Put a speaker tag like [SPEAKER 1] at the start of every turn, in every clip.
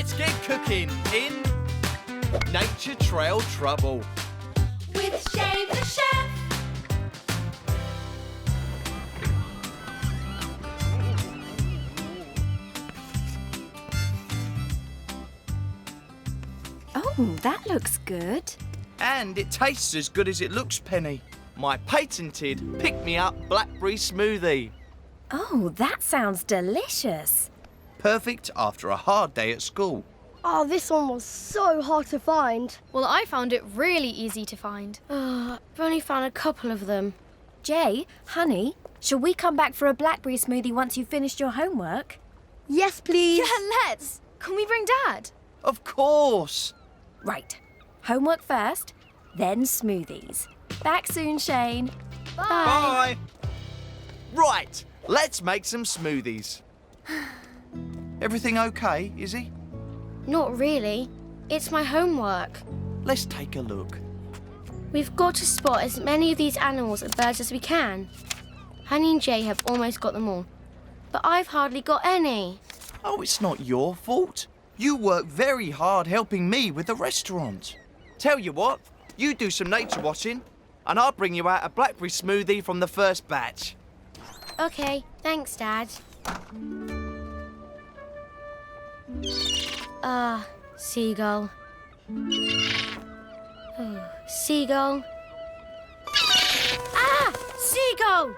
[SPEAKER 1] Let's get cooking in Nature Trail Trouble.
[SPEAKER 2] With Shane the Chef.
[SPEAKER 3] Oh, that looks good.
[SPEAKER 1] And it tastes as good as it looks, Penny. My patented pick-me-up blackberry smoothie.
[SPEAKER 3] Oh, that sounds delicious.
[SPEAKER 1] Perfect after a hard day at school.
[SPEAKER 4] Oh, this one was so hard to find.
[SPEAKER 5] Well, I found it really easy to find. I've only found a couple of them.
[SPEAKER 3] Jay, honey, shall we come back for a blackberry smoothie once you've finished your homework?
[SPEAKER 4] Yes, please.
[SPEAKER 5] Yeah, let's. Can we bring Dad?
[SPEAKER 1] Of course.
[SPEAKER 3] Right. Homework first, then smoothies. Back soon, Shane.
[SPEAKER 1] Bye. Right, let's make some smoothies. Everything okay, Izzy?
[SPEAKER 5] Not really. It's my homework.
[SPEAKER 1] Let's take a look.
[SPEAKER 5] We've got to spot as many of these animals and birds as we can. Honey and Jay have almost got them all, but I've hardly got any.
[SPEAKER 1] Oh, it's not your fault. You work very hard helping me with the restaurant. Tell you what, you do some nature watching, and I'll bring you out a blackberry smoothie from the first batch.
[SPEAKER 5] Okay, thanks, Dad. Seagull. Oh, seagull. Ah! Seagull!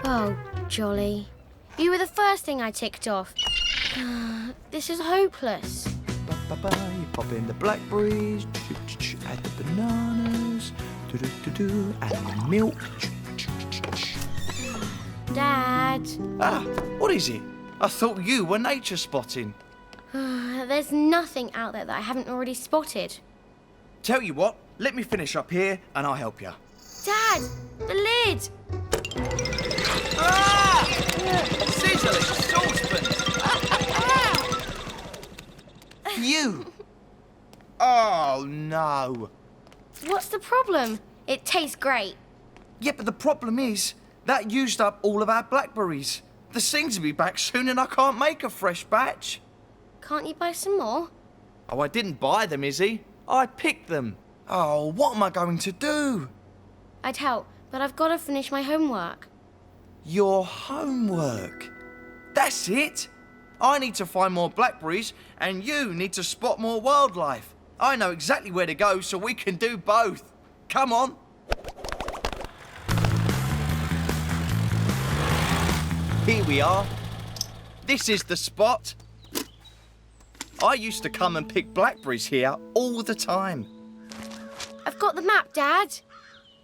[SPEAKER 5] Oh, jolly. You were the first thing I ticked off. This is hopeless.
[SPEAKER 1] You pop in the blackberries, add the bananas, add the milk.
[SPEAKER 5] Dad.
[SPEAKER 1] Ah, what is it? I thought you were nature spotting.
[SPEAKER 5] There's nothing out there that I haven't already spotted.
[SPEAKER 1] Tell you what, let me finish up here and I'll help you.
[SPEAKER 5] Dad, the lid!
[SPEAKER 1] Ah! Sizzling saucepan! You! Oh, no.
[SPEAKER 5] What's the problem? It tastes great.
[SPEAKER 1] Yeah, but the problem is, that used up all of our blackberries. The things will be back soon and I can't make a fresh batch.
[SPEAKER 5] Can't you buy some more?
[SPEAKER 1] Oh, I didn't buy them, Izzy. I picked them. Oh, what am I going to do?
[SPEAKER 5] I'd help, but I've got to finish my homework.
[SPEAKER 1] Your homework? That's it? I need to find more blackberries and you need to spot more wildlife. I know exactly where to go so we can do both. Come on. Here we are. This is the spot. I used to come and pick blackberries here all the time.
[SPEAKER 5] I've got the map, Dad.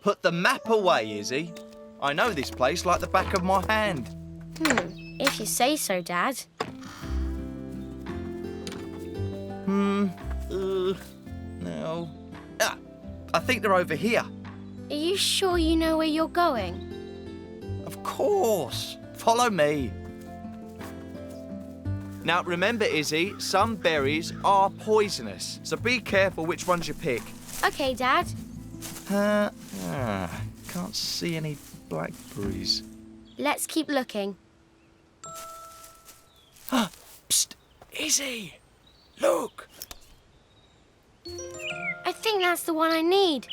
[SPEAKER 1] Put the map away, Izzy. I know this place like the back of my hand.
[SPEAKER 5] If you say so, Dad.
[SPEAKER 1] No. Ah, I think they're over here.
[SPEAKER 5] Are you sure you know where you're going?
[SPEAKER 1] Of course. Follow me. Now, remember, Izzy, some berries are poisonous, so be careful which ones you pick.
[SPEAKER 5] Okay, Dad.
[SPEAKER 1] Can't see any blackberries.
[SPEAKER 5] Let's keep looking.
[SPEAKER 1] Psst! Izzy! Look!
[SPEAKER 5] I think that's the one I need.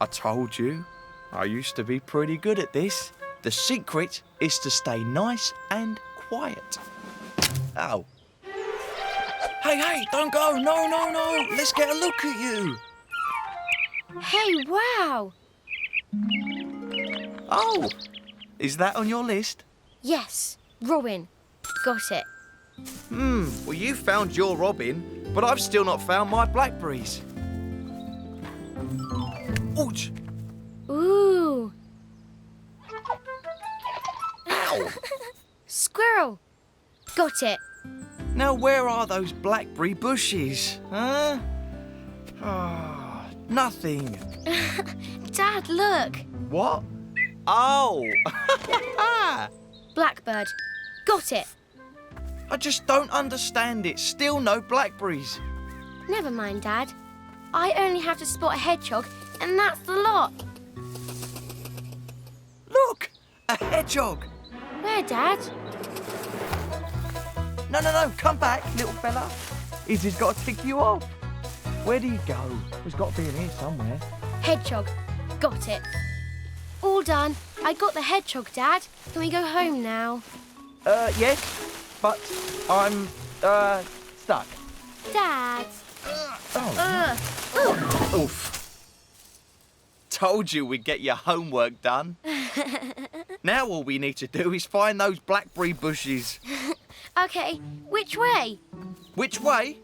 [SPEAKER 1] I told you. I used to be pretty good at this. The secret is to stay nice and quiet. Oh. Hey, don't go. No. Let's get a look at you.
[SPEAKER 5] Hey, wow.
[SPEAKER 1] Oh, is that on your list?
[SPEAKER 5] Yes, Robin. Got it.
[SPEAKER 1] Well, you found your robin, but I've still not found my blackberries. Ouch!
[SPEAKER 5] Ooh.
[SPEAKER 1] Ow!
[SPEAKER 5] Squirrel. Got it.
[SPEAKER 1] Now, where are those blackberry bushes? Huh? Oh, nothing.
[SPEAKER 5] Dad, look.
[SPEAKER 1] What? Oh!
[SPEAKER 5] Blackbird. Got it.
[SPEAKER 1] I just don't understand it. Still no blackberries.
[SPEAKER 5] Never mind, Dad. I only have to spot a hedgehog, and that's the lot.
[SPEAKER 1] Look! A hedgehog!
[SPEAKER 5] Where, Dad?
[SPEAKER 1] No, come back, little fella. Izzy's got to tick you off. Where do you go? There's got to be in here somewhere.
[SPEAKER 5] Hedgehog. Got it. All done. I got the hedgehog, Dad. Can we go home now?
[SPEAKER 1] Yes, but I'm, stuck.
[SPEAKER 5] Dad.
[SPEAKER 1] Oof. Told you we'd get your homework done. Now all we need to do is find those blackberry bushes.
[SPEAKER 5] Okay, which way?
[SPEAKER 1] Which way?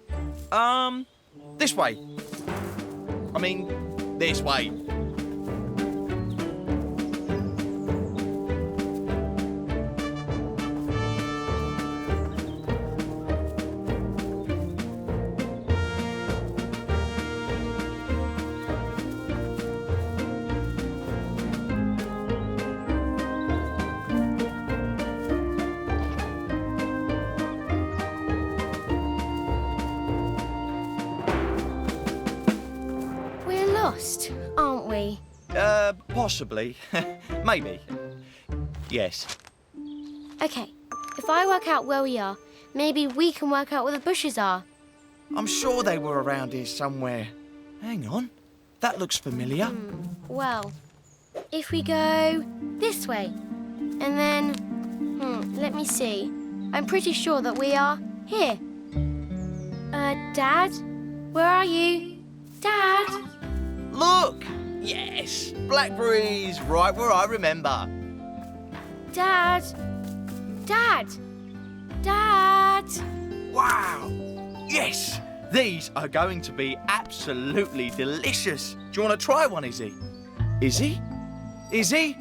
[SPEAKER 1] This way. I mean, this way.
[SPEAKER 5] We're lost, aren't we?
[SPEAKER 1] Possibly. Maybe. Yes.
[SPEAKER 5] Okay, if I work out where we are, maybe we can work out where the bushes are.
[SPEAKER 1] I'm sure they were around here somewhere. Hang on. That looks familiar.
[SPEAKER 5] Well, if we go this way, and then, let me see. I'm pretty sure that we are here. Dad? Where are you? Dad?
[SPEAKER 1] Look! Yes! Blackberries! Right where I remember.
[SPEAKER 5] Dad? Dad? Dad?
[SPEAKER 1] Wow! Yes! These are going to be absolutely delicious. Do you want to try one, Izzy? Izzy? Izzy?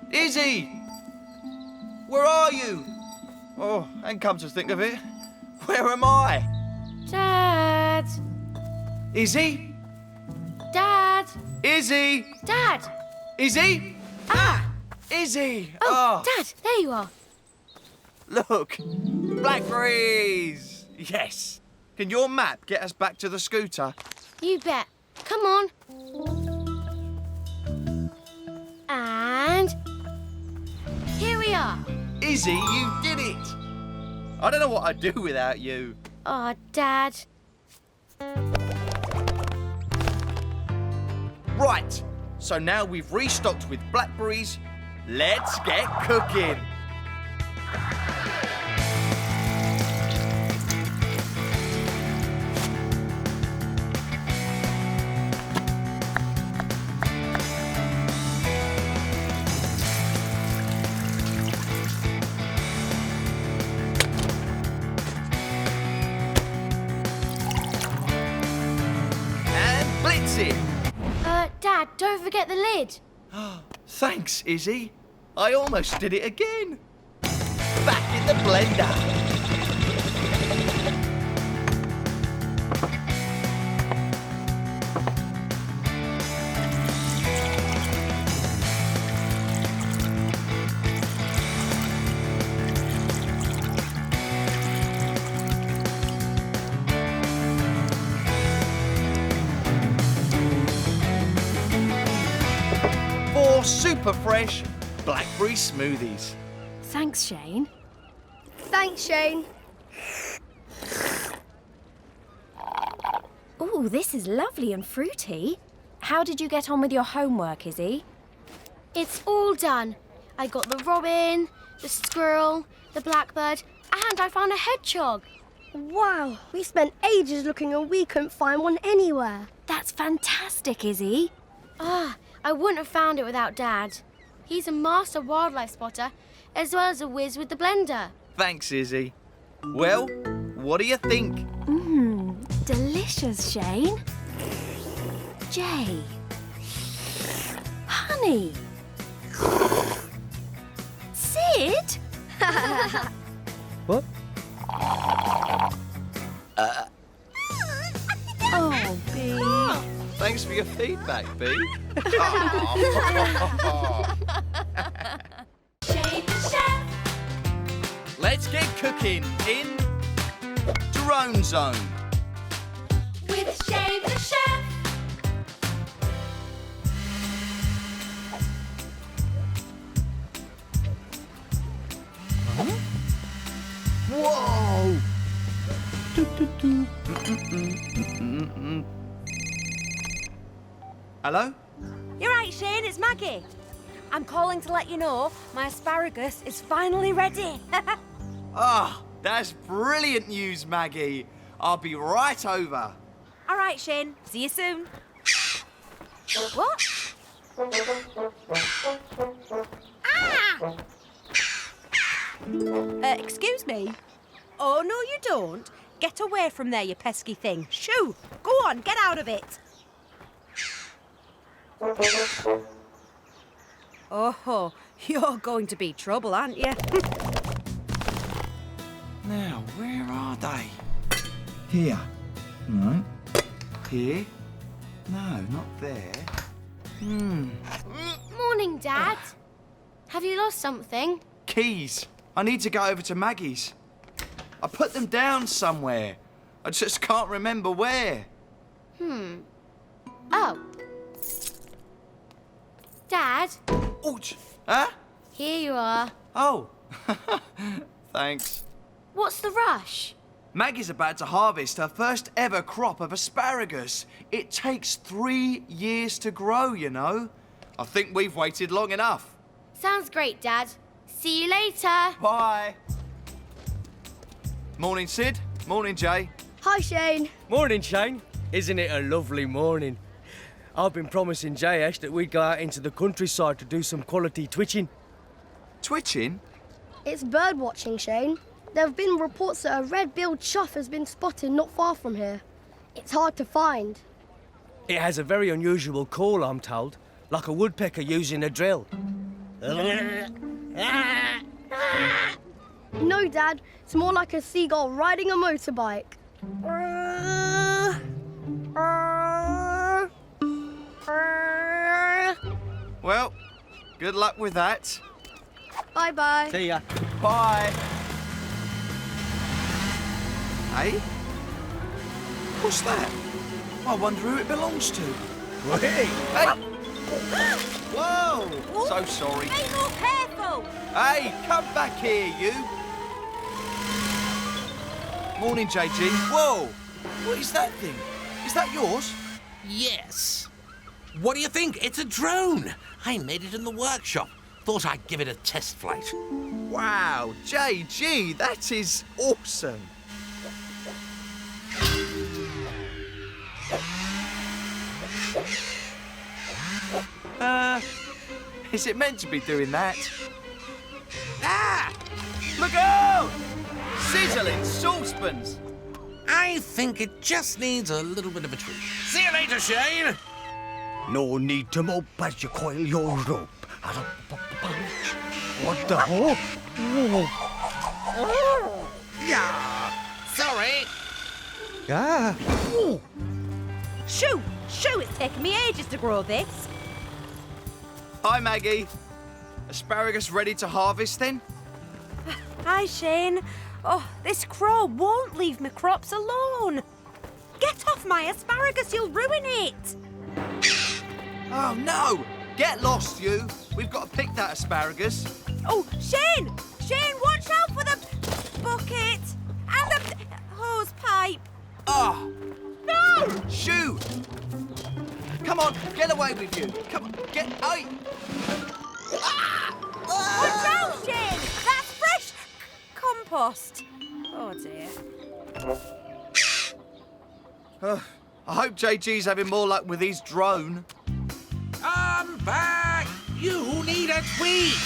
[SPEAKER 1] Izzy! Where are you? Oh, and come to think of it, where am I?
[SPEAKER 5] Dad?
[SPEAKER 1] Izzy?
[SPEAKER 5] Dad?
[SPEAKER 1] Izzy?
[SPEAKER 5] Dad?
[SPEAKER 1] Izzy?
[SPEAKER 5] Ah!
[SPEAKER 1] Izzy!
[SPEAKER 5] Oh, Dad, there you are.
[SPEAKER 1] Look! Blackberries! Yes! Can your map get us back to the scooter?
[SPEAKER 5] You bet. Come on. And here we are.
[SPEAKER 1] Izzy, you did it! I don't know what I'd do without you.
[SPEAKER 5] Oh, Dad.
[SPEAKER 1] Right, so now we've restocked with blackberries, let's get cooking. And blitz it.
[SPEAKER 5] Dad, don't forget the lid.
[SPEAKER 1] Thanks, Izzy. I almost did it again. Back in the blender. For super fresh blackberry smoothies.
[SPEAKER 3] Thanks, Shane.
[SPEAKER 4] Thanks, Shane.
[SPEAKER 3] Oh, this is lovely and fruity. How did you get on with your homework, Izzy?
[SPEAKER 5] It's all done. I got the robin, the squirrel, the blackbird, and I found a hedgehog.
[SPEAKER 4] Wow, we spent ages looking and we couldn't find one anywhere.
[SPEAKER 3] That's fantastic, Izzy.
[SPEAKER 5] I wouldn't have found it without Dad. He's a master wildlife spotter, as well as a whiz with the blender.
[SPEAKER 1] Thanks, Izzy. Well, what do you think?
[SPEAKER 3] Delicious, Shane. Jay. Honey. Sid?
[SPEAKER 1] What?
[SPEAKER 3] Oh, B.
[SPEAKER 1] Thanks for your feedback, B.
[SPEAKER 2] Shane the Chef.
[SPEAKER 1] Let's get cooking in Drone Zone.
[SPEAKER 2] With Shane the Chef.
[SPEAKER 1] Whoa! Hello?
[SPEAKER 6] You're right, Shane, it's Maggie. I'm calling to let you know my asparagus is finally ready.
[SPEAKER 1] Ah, that's brilliant news, Maggie. I'll be right over.
[SPEAKER 6] All right, Shane, see you soon. What? Ah! Excuse me? Oh, no, you don't. Get away from there, you pesky thing. Shoo! Go on, get out of it. Oh, you're going to be trouble, aren't you?
[SPEAKER 1] Now, where are they? Here. No. Here. No, not there.
[SPEAKER 5] Morning, Dad. Have you lost something?
[SPEAKER 1] Keys. I need to go over to Maggie's. I put them down somewhere. I just can't remember where.
[SPEAKER 5] Oh. Dad,
[SPEAKER 1] Ouch. Huh?
[SPEAKER 5] here you are.
[SPEAKER 1] Oh. Thanks.
[SPEAKER 5] What's the rush?
[SPEAKER 1] Maggie's about to harvest her first ever crop of asparagus. It takes 3 years to grow, you know. I think we've waited long enough.
[SPEAKER 5] Sounds great, Dad. See you later.
[SPEAKER 1] Bye. Morning, Sid. Morning, Jay.
[SPEAKER 4] Hi, Shane.
[SPEAKER 7] Morning, Shane. Isn't it a lovely morning? I've been promising J.S. that we'd go out into the countryside to do some quality twitching.
[SPEAKER 1] Twitching?
[SPEAKER 4] It's bird watching, Shane. There have been reports that a red-billed chough has been spotted not far from here. It's hard to find.
[SPEAKER 7] It has a very unusual call, I'm told, like a woodpecker using a drill.
[SPEAKER 4] No, Dad. It's more like a seagull riding a motorbike.
[SPEAKER 1] Well, good luck with that.
[SPEAKER 4] Bye-bye.
[SPEAKER 7] See ya.
[SPEAKER 1] Bye. Hey? What's that? I wonder who it belongs to.
[SPEAKER 7] Hey!
[SPEAKER 1] Hey! Whoa! So sorry.
[SPEAKER 6] Be more careful.
[SPEAKER 1] Hey, come back here, you. Morning, JG. Whoa! What is that thing? Is that yours?
[SPEAKER 8] Yes. What do you think? It's a drone. I made it in the workshop. Thought I'd give it a test flight.
[SPEAKER 1] Wow, JG, that is awesome. Is it meant to be doing that?
[SPEAKER 8] Ah!
[SPEAKER 1] Look out! Sizzling saucepans.
[SPEAKER 8] I think it just needs a little bit of a tweak. See you later, Shane.
[SPEAKER 7] No need to mope as you coil your rope. What the hell?
[SPEAKER 8] Yeah. Sorry.
[SPEAKER 7] Ah.
[SPEAKER 6] Shoo! It's taken me ages to grow this.
[SPEAKER 1] Hi, Maggie. Asparagus ready to harvest then?
[SPEAKER 6] Hi, Shane. Oh, this crow won't leave my crops alone. Get off my asparagus, you'll ruin it.
[SPEAKER 1] Oh, no! Get lost, you. We've got to pick that asparagus.
[SPEAKER 6] Oh, Shane! Watch out for the bucket and the hose pipe.
[SPEAKER 1] Ah!
[SPEAKER 6] No!
[SPEAKER 1] Shoo! Come on, get away with you. Come on, get out.
[SPEAKER 6] Watch out, Shane! That's fresh compost. Oh, dear.
[SPEAKER 1] I hope JG's having more luck with his drone.
[SPEAKER 8] I'm back. You need a tweak.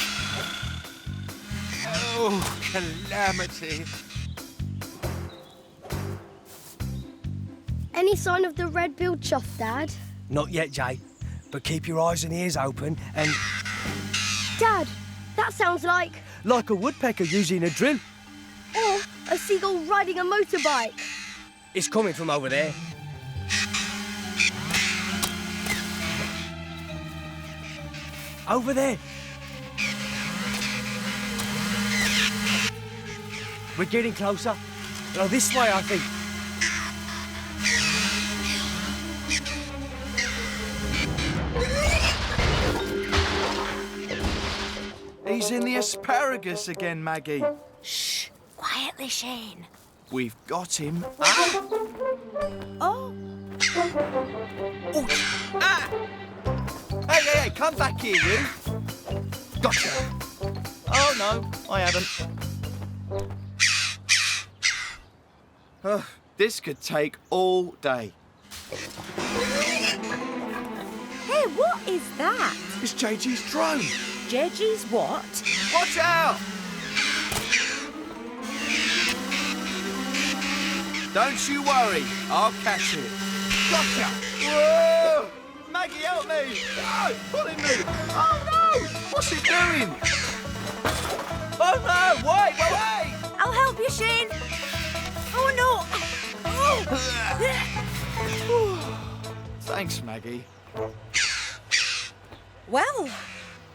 [SPEAKER 8] Oh, calamity.
[SPEAKER 4] Any sign of the red-billed chough, Dad?
[SPEAKER 7] Not yet, Jay. But keep your eyes and ears open and...
[SPEAKER 4] Dad, that sounds like
[SPEAKER 7] like a woodpecker using a drill.
[SPEAKER 4] or a seagull riding a motorbike.
[SPEAKER 7] It's coming from over there. Over there. We're getting closer. No, this way, I think.
[SPEAKER 1] He's in the asparagus again, Maggie.
[SPEAKER 6] Shh! Quietly, Shane.
[SPEAKER 1] We've got him.
[SPEAKER 6] Oh,
[SPEAKER 1] Oh, ah! Hey, come back here, you. Gotcha. Oh, no, I haven't. This could take all day.
[SPEAKER 6] Hey, what is that?
[SPEAKER 1] It's JG's drone.
[SPEAKER 6] JG's what?
[SPEAKER 1] Watch out! Don't you worry, I'll catch it. Gotcha! Whoa! Maggie, help me! No, pulling me! Oh no! What's it doing? Oh no! Wait!
[SPEAKER 6] I'll help you, Shane. Oh no! Oh.
[SPEAKER 1] Thanks, Maggie.
[SPEAKER 6] Well,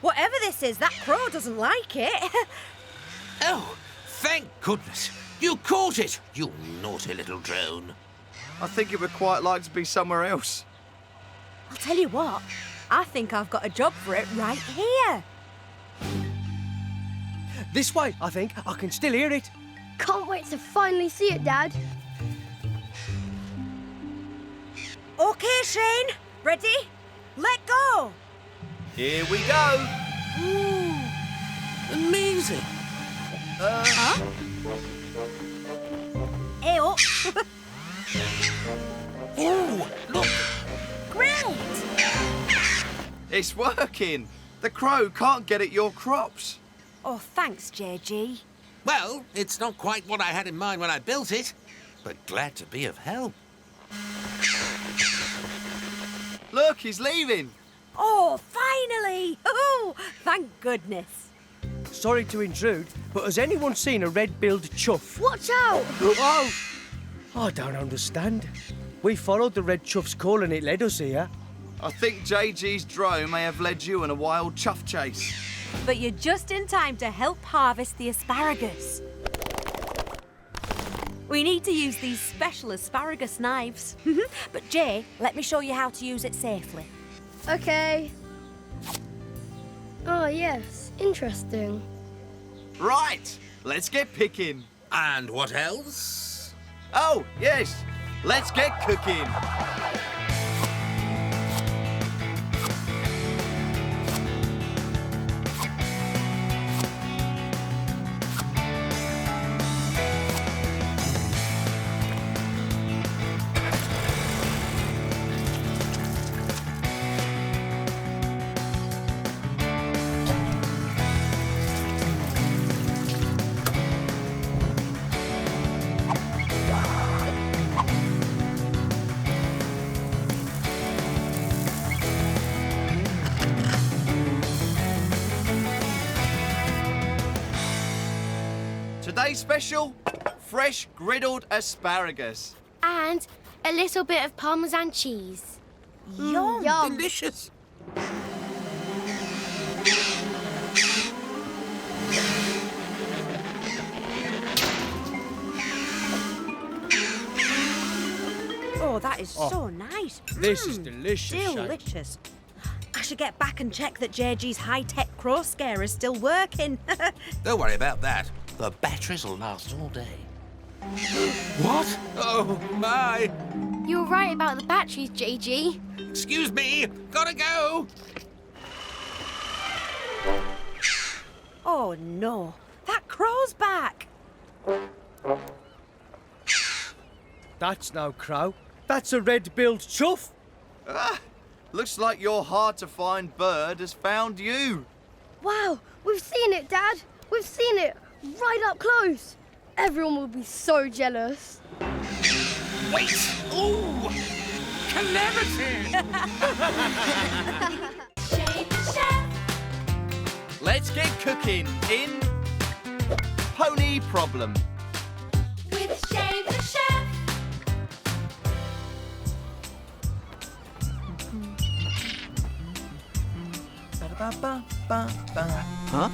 [SPEAKER 6] whatever this is, that crow doesn't like it.
[SPEAKER 8] Oh, thank goodness. You caught it, you naughty little drone.
[SPEAKER 1] I think it would quite like to be somewhere else.
[SPEAKER 6] I'll tell you what, I think I've got a job for it right here.
[SPEAKER 7] This way, I think. I can still hear it.
[SPEAKER 4] Can't wait to finally see it, Dad.
[SPEAKER 6] Okay, Shane. Ready? Let go.
[SPEAKER 1] Here we go.
[SPEAKER 6] Ooh.
[SPEAKER 8] Amazing.
[SPEAKER 6] Huh? Hey, oh.
[SPEAKER 8] Oh, look.
[SPEAKER 6] Great.
[SPEAKER 1] It's working. The crow can't get at your crops.
[SPEAKER 6] Oh, thanks, JG.
[SPEAKER 8] Well, it's not quite what I had in mind when I built it, but glad to be of help.
[SPEAKER 1] Look, he's leaving.
[SPEAKER 6] Oh, finally! Oh, thank goodness.
[SPEAKER 7] Sorry to intrude, but has anyone seen a red-billed chuff?
[SPEAKER 4] Watch out!
[SPEAKER 7] Oh! I don't understand. We followed the red chuff's call and it led us here.
[SPEAKER 1] I think JG's drone may have led you on a wild chuff chase.
[SPEAKER 6] But you're just in time to help harvest the asparagus. We need to use these special asparagus knives. But Jay, let me show you how to use it safely.
[SPEAKER 4] Okay. Oh, yes. Interesting.
[SPEAKER 1] Right, let's get picking.
[SPEAKER 8] And what else?
[SPEAKER 1] Oh, yes, let's get cooking. Today's special, fresh griddled asparagus.
[SPEAKER 5] And a little bit of Parmesan cheese.
[SPEAKER 6] Yum.
[SPEAKER 4] Yum.
[SPEAKER 8] Delicious.
[SPEAKER 6] Oh, that is so nice.
[SPEAKER 7] This is delicious, Shane.
[SPEAKER 6] Delicious. I should get back and check that JG's high-tech crow scare is still working.
[SPEAKER 8] Don't worry about that. The batteries will last all day. What? Oh, my.
[SPEAKER 5] You're right about the batteries, JG.
[SPEAKER 8] Excuse me. Gotta go.
[SPEAKER 6] Oh, no. That crow's back.
[SPEAKER 7] That's no crow. That's a red-billed chuff.
[SPEAKER 1] Looks like your hard-to-find bird has found you.
[SPEAKER 4] Wow, we've seen it, Dad. We've seen it right up close. Everyone will be so jealous.
[SPEAKER 8] Wait. Ooh. Calamity.
[SPEAKER 2] Shane the Chef.
[SPEAKER 1] Let's get cooking in Pony Problem.
[SPEAKER 2] With Shane the Chef.
[SPEAKER 1] Huh?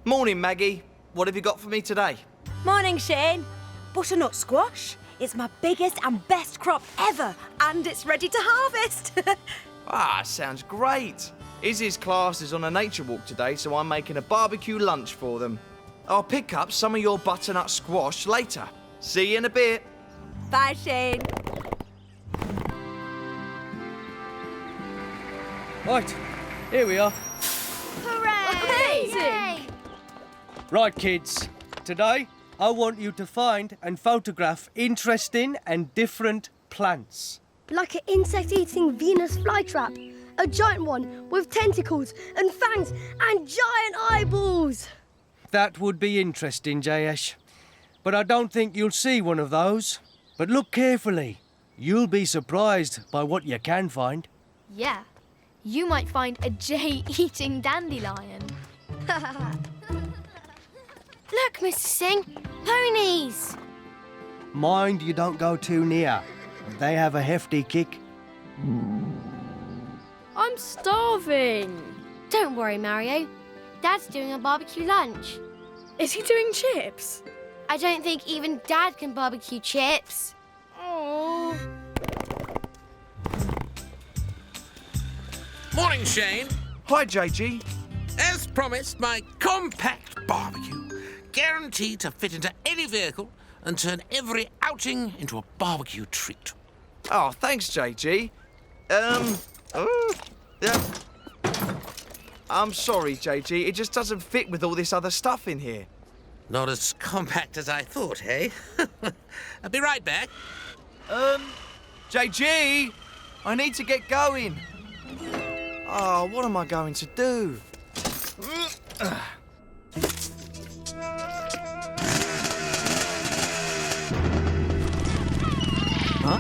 [SPEAKER 1] Morning, Maggie. What have you got for me today?
[SPEAKER 6] Morning, Shane. Butternut squash. It's my biggest and best crop ever, and it's ready to harvest.
[SPEAKER 1] Sounds great. Izzy's class is on a nature walk today, so I'm making a barbecue lunch for them. I'll pick up some of your butternut squash later. See you in a bit.
[SPEAKER 6] Bye, Shane.
[SPEAKER 7] Right, here we are.
[SPEAKER 3] Amazing!
[SPEAKER 7] Right, kids. Today, I want you to find and photograph interesting and different plants.
[SPEAKER 4] Like an insect-eating Venus flytrap. A giant one with tentacles and fangs and giant eyeballs.
[SPEAKER 7] That would be interesting, Jayesh. But I don't think you'll see one of those. But look carefully. You'll be surprised by what you can find.
[SPEAKER 3] Yeah, you might find a jay-eating dandelion.
[SPEAKER 5] Look, Mr. Singh, ponies.
[SPEAKER 7] Mind you don't go too near. They have a hefty kick.
[SPEAKER 3] I'm starving.
[SPEAKER 5] Don't worry, Mario. Dad's doing a barbecue lunch.
[SPEAKER 3] Is he doing chips?
[SPEAKER 5] I don't think even Dad can barbecue chips.
[SPEAKER 3] Oh.
[SPEAKER 8] Morning, Shane.
[SPEAKER 1] Hi, JG.
[SPEAKER 8] As promised, my compact barbecue. Guaranteed to fit into any vehicle and turn every outing into a barbecue treat.
[SPEAKER 1] Oh, thanks, JG. I'm sorry, JG. It just doesn't fit with all this other stuff in here.
[SPEAKER 8] Not as compact as I thought, eh? I'll be right back.
[SPEAKER 1] JG, I need to get going. Oh, what am I going to do? Huh?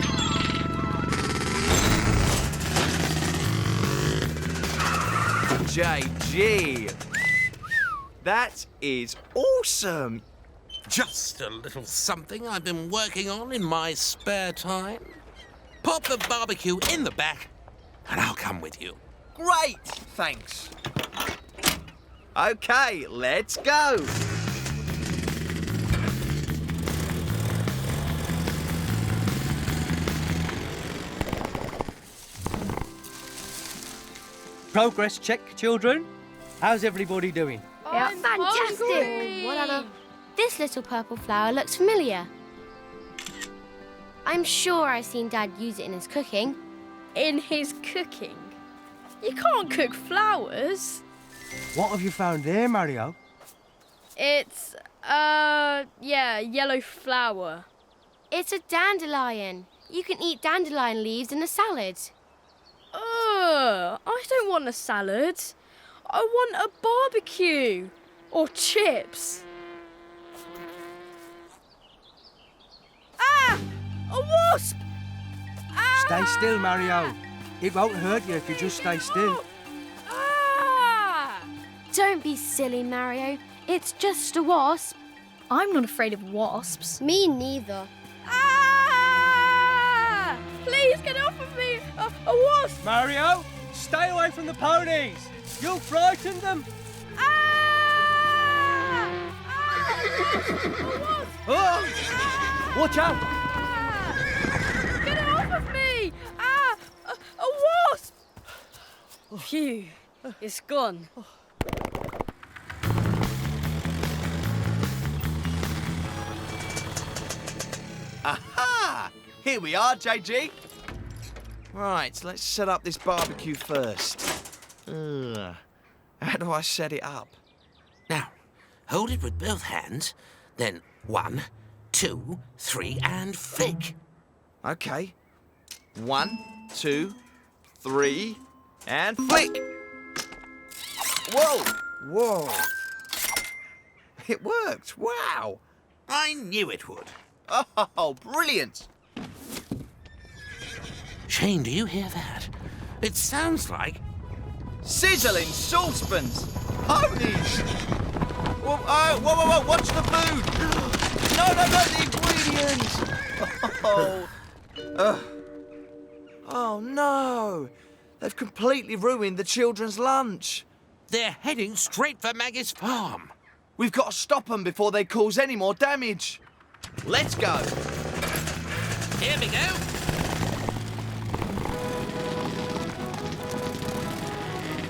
[SPEAKER 1] JG, that is awesome.
[SPEAKER 8] Just a little something I've been working on in my spare time. Pop the barbecue in the back, and I'll come with you.
[SPEAKER 1] Great, thanks. Okay, let's go.
[SPEAKER 7] Progress check, children. How's everybody doing?
[SPEAKER 4] Yeah, fantastic.
[SPEAKER 5] Whatever. This little purple flower looks familiar. I'm sure I've seen Dad use it in his cooking.
[SPEAKER 3] In his cooking? You can't cook flowers.
[SPEAKER 7] What have you found there, Mario?
[SPEAKER 3] It's, yellow flower.
[SPEAKER 5] It's a dandelion. You can eat dandelion leaves in a salad.
[SPEAKER 3] I don't want a salad. I want a barbecue. Or chips. Ah! A wasp! Ah!
[SPEAKER 7] Stay still, Mario. It won't hurt you if you just stay still.
[SPEAKER 3] Ah!
[SPEAKER 5] Don't be silly, Mario. It's just a wasp.
[SPEAKER 3] I'm not afraid of wasps.
[SPEAKER 4] Me neither.
[SPEAKER 3] Ah! Please get off of me! A wasp!
[SPEAKER 7] Mario, stay away from the ponies. You'll frighten them.
[SPEAKER 3] Ah! Ah! A wasp!
[SPEAKER 7] Oh! Watch out!
[SPEAKER 3] Ah! Get off of me! Ah! A wasp! Phew, it's gone.
[SPEAKER 1] Aha! Here we are, JG. Right, let's set up this barbecue first. How do I set it up?
[SPEAKER 8] Now, hold it with both hands, then 1, 2, 3, and flick.
[SPEAKER 1] Okay. 1, 2, 3, and flick! Whoa! Whoa! It worked! Wow!
[SPEAKER 8] I knew it would.
[SPEAKER 1] Oh, brilliant!
[SPEAKER 8] Shane, do you hear that? It sounds like...
[SPEAKER 1] Sizzling saucepans! Ponies! Whoa, whoa, watch the food! No, the ingredients! Oh, no! They've completely ruined the children's lunch.
[SPEAKER 8] They're heading straight for Maggie's farm.
[SPEAKER 1] We've got to stop them before they cause any more damage. Let's go.
[SPEAKER 8] Here we go.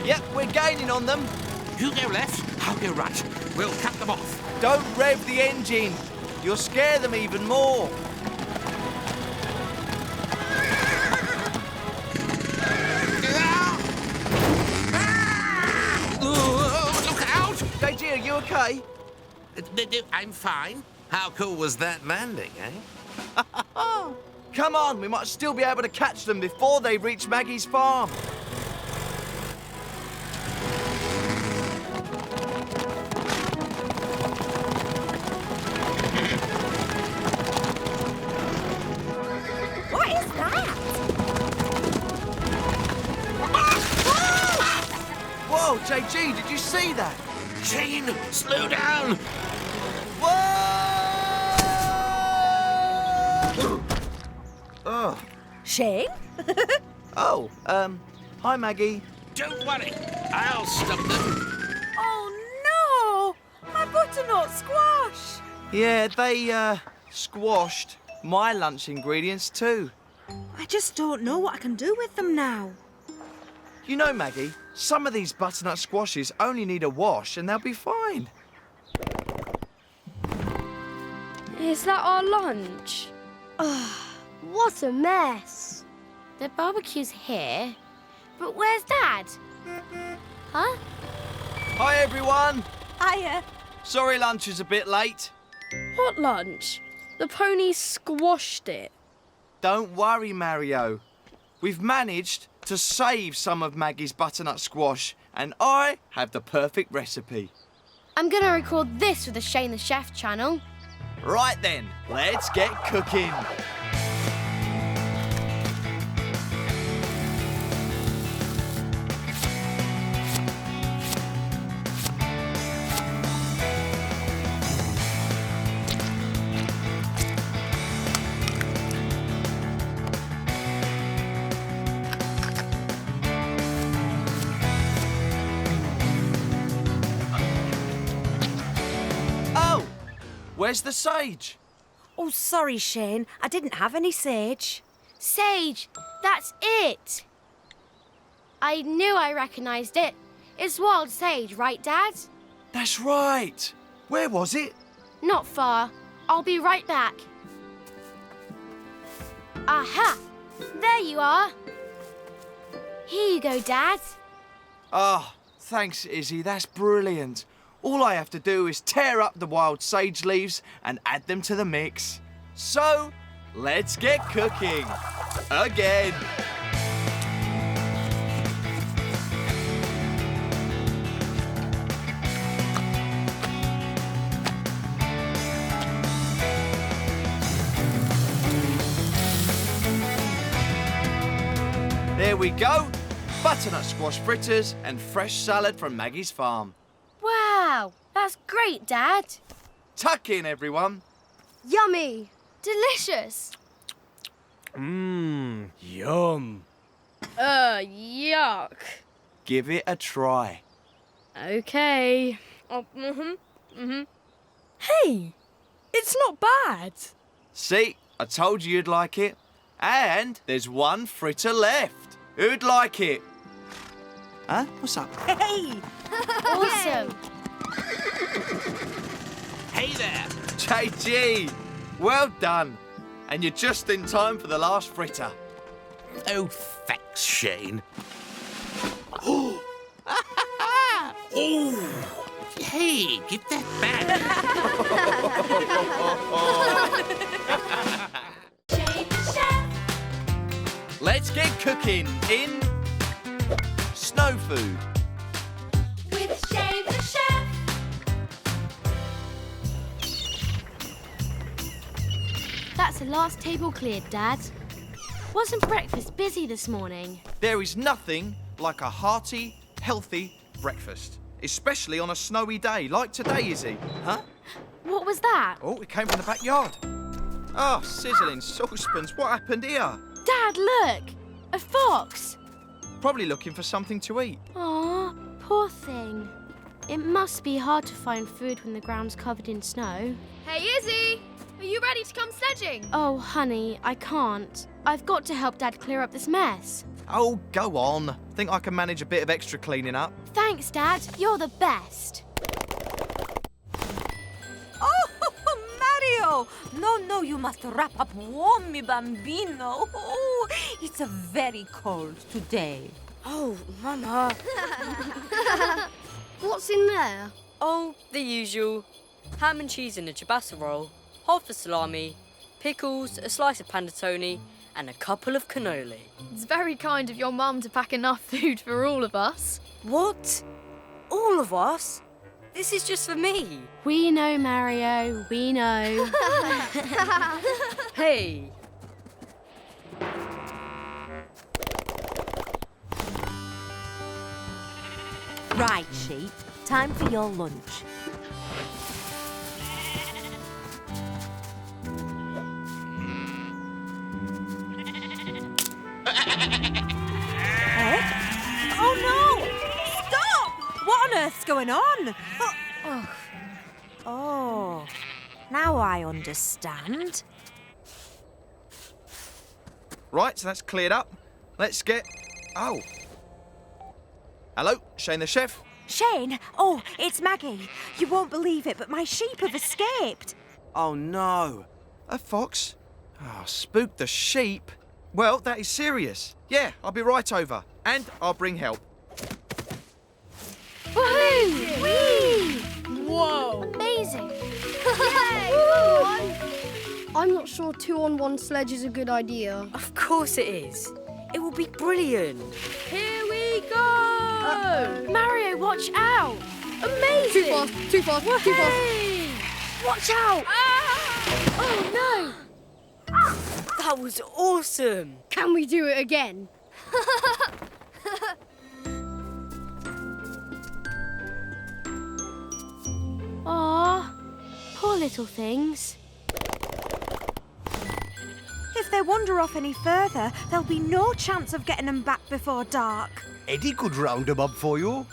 [SPEAKER 1] Yep, we're gaining on them.
[SPEAKER 8] You go left, I'll go right. We'll cut them off.
[SPEAKER 1] Don't rev the engine. You'll scare them even more. JG, are you okay?
[SPEAKER 8] I'm fine. How cool was that landing, eh?
[SPEAKER 1] Come on, we might still be able to catch them before they reach Maggie's farm.
[SPEAKER 6] What is that?
[SPEAKER 1] Whoa, JG, did you see that?
[SPEAKER 8] Shane, slow down!
[SPEAKER 1] Whoa! Oh.
[SPEAKER 6] Shane?
[SPEAKER 1] Oh, hi, Maggie.
[SPEAKER 8] Don't worry, I'll stop them.
[SPEAKER 6] Oh no! My butternut squash!
[SPEAKER 1] Yeah, they, squashed my lunch ingredients too.
[SPEAKER 6] I just don't know what I can do with them now.
[SPEAKER 1] You know, Maggie, some of these butternut squashes only need a wash and they'll be fine.
[SPEAKER 5] Is that our lunch?
[SPEAKER 4] What a mess.
[SPEAKER 5] The barbecue's here, but where's Dad? Huh?
[SPEAKER 1] Hi, everyone.
[SPEAKER 6] Hiya.
[SPEAKER 1] Sorry lunch is a bit late.
[SPEAKER 9] What lunch? The ponies squashed it.
[SPEAKER 1] Don't worry, Mario. We've managed to save some of Maggie's butternut squash, and I have the perfect recipe.
[SPEAKER 5] I'm gonna record this for the Shane the Chef channel.
[SPEAKER 1] Right then, let's get cooking. Oh, where's the sage?
[SPEAKER 6] Oh, sorry, Shane. I didn't have any sage.
[SPEAKER 5] Sage, that's it. I knew I recognised it. It's wild sage, right, Dad?
[SPEAKER 1] That's right. Where was it?
[SPEAKER 5] Not far. I'll be right back. Aha! There you are. Here you go, Dad.
[SPEAKER 1] Ah, thanks, Izzy. That's brilliant. All I have to do is tear up the wild sage leaves and add them to the mix. So, let's get cooking. Again. There we go. Butternut squash fritters and fresh salad from Maggie's farm.
[SPEAKER 5] Wow, that's great, Dad.
[SPEAKER 1] Tuck in, everyone.
[SPEAKER 4] Yummy.
[SPEAKER 5] Delicious.
[SPEAKER 7] Yum.
[SPEAKER 9] Yuck.
[SPEAKER 1] Give it a try.
[SPEAKER 9] Okay. Oh, Hey, it's not bad.
[SPEAKER 1] See, I told you you'd like it. And there's one fritter left. Who'd like it? Huh? What's up?
[SPEAKER 6] Hey!
[SPEAKER 5] Awesome.
[SPEAKER 8] Hey there!
[SPEAKER 1] JG, well done. And you're just in time for the last fritter.
[SPEAKER 8] Oh, thanks, Shane. Oh! Hey, give that back.
[SPEAKER 2] Shane the Chef.
[SPEAKER 1] Let's get cooking in snow food.
[SPEAKER 2] With Shane the Chef.
[SPEAKER 5] That's the last table cleared, Dad. Wasn't breakfast busy this morning?
[SPEAKER 1] There is nothing like a hearty, healthy breakfast, especially on a snowy day like today, Izzy. Huh?
[SPEAKER 5] What was that?
[SPEAKER 1] Oh, it came from the backyard. Oh, sizzling saucepans. What happened here?
[SPEAKER 5] Dad, look! A fox!
[SPEAKER 1] Probably looking for something to eat.
[SPEAKER 5] Aw, poor thing. It must be hard to find food when the ground's covered in snow.
[SPEAKER 3] Hey, Izzy! Are you ready to come sledging?
[SPEAKER 5] Oh, honey, I can't. I've got to help Dad clear up this mess.
[SPEAKER 1] Oh, go on. Think I can manage a bit of extra cleaning up?
[SPEAKER 5] Thanks, Dad. You're the best.
[SPEAKER 6] Oh, Mario! No, you must wrap up warm, mi bambino. Oh, it's very cold today.
[SPEAKER 9] Oh, Mama.
[SPEAKER 4] What's in there?
[SPEAKER 10] Oh, the usual. Ham and cheese in a ciabatta roll, half a salami, pickles, a slice of panettone, and a couple of cannoli.
[SPEAKER 9] It's very kind of your mum to pack enough food for all of us.
[SPEAKER 10] What? All of us? This is just for me.
[SPEAKER 5] We know, Mario, we know.
[SPEAKER 10] Hey!
[SPEAKER 6] Right, sheep. Time for your lunch. Oh no! Stop! What on earth's going on? Oh, now I understand.
[SPEAKER 1] Right, so that's cleared up. Let's get... Oh. Hello, Shane the chef.
[SPEAKER 6] Shane? Oh, it's Maggie. You won't believe it, but my sheep have escaped.
[SPEAKER 1] Oh, no. A fox? Ah, spooked the sheep? Well, that is serious. Yeah, I'll be right over. And I'll bring help.
[SPEAKER 5] Woohoo! Whee!
[SPEAKER 9] Whoa!
[SPEAKER 5] Amazing!
[SPEAKER 4] I'm not sure 2-on-1 sledge is a good idea.
[SPEAKER 10] Of course it is. It will be brilliant.
[SPEAKER 9] Here we go!
[SPEAKER 5] Mario, watch out!
[SPEAKER 9] Amazing!
[SPEAKER 4] Too fast, too fast.
[SPEAKER 5] Hey! Watch out! Oh
[SPEAKER 10] That was awesome.
[SPEAKER 4] Can we do it again?
[SPEAKER 5] no! Aw, poor little things.
[SPEAKER 6] If they wander off any further, there'll be no chance of getting them back before dark.
[SPEAKER 7] Eddie could round 'em up for you.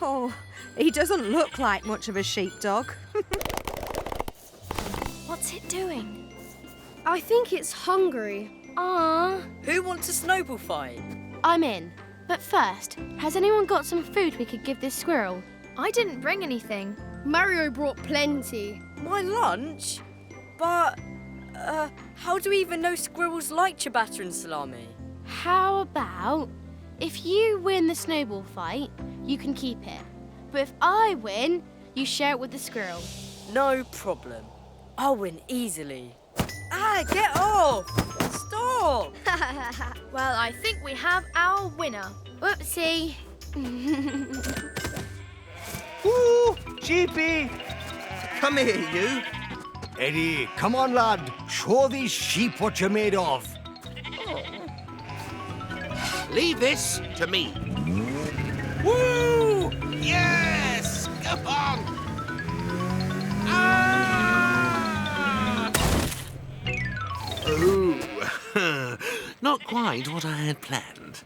[SPEAKER 6] Oh, he doesn't look like much of a sheepdog.
[SPEAKER 5] What's it doing?
[SPEAKER 4] I think it's hungry.
[SPEAKER 5] Ah,
[SPEAKER 10] Who wants a snowball fight?
[SPEAKER 5] I'm in. But first, has anyone got some food we could give this squirrel?
[SPEAKER 9] I didn't bring anything.
[SPEAKER 4] Mario brought plenty.
[SPEAKER 10] My lunch? But, how do we even know squirrels like ciabatta and salami?
[SPEAKER 5] How about if you win the snowball fight, you can keep it. But if I win, you share it with the squirrel.
[SPEAKER 10] No problem. I'll win easily. Ah, get off! Stop!
[SPEAKER 9] Well, I think we have our winner.
[SPEAKER 5] Whoopsie.
[SPEAKER 7] Ooh, sheepy!
[SPEAKER 1] Come here, you.
[SPEAKER 7] Eddie, come on, lad. Show these sheep what you're made of.
[SPEAKER 8] Leave this to me. Woo! Yes! Come on! Ah! Oh, not quite what I had planned.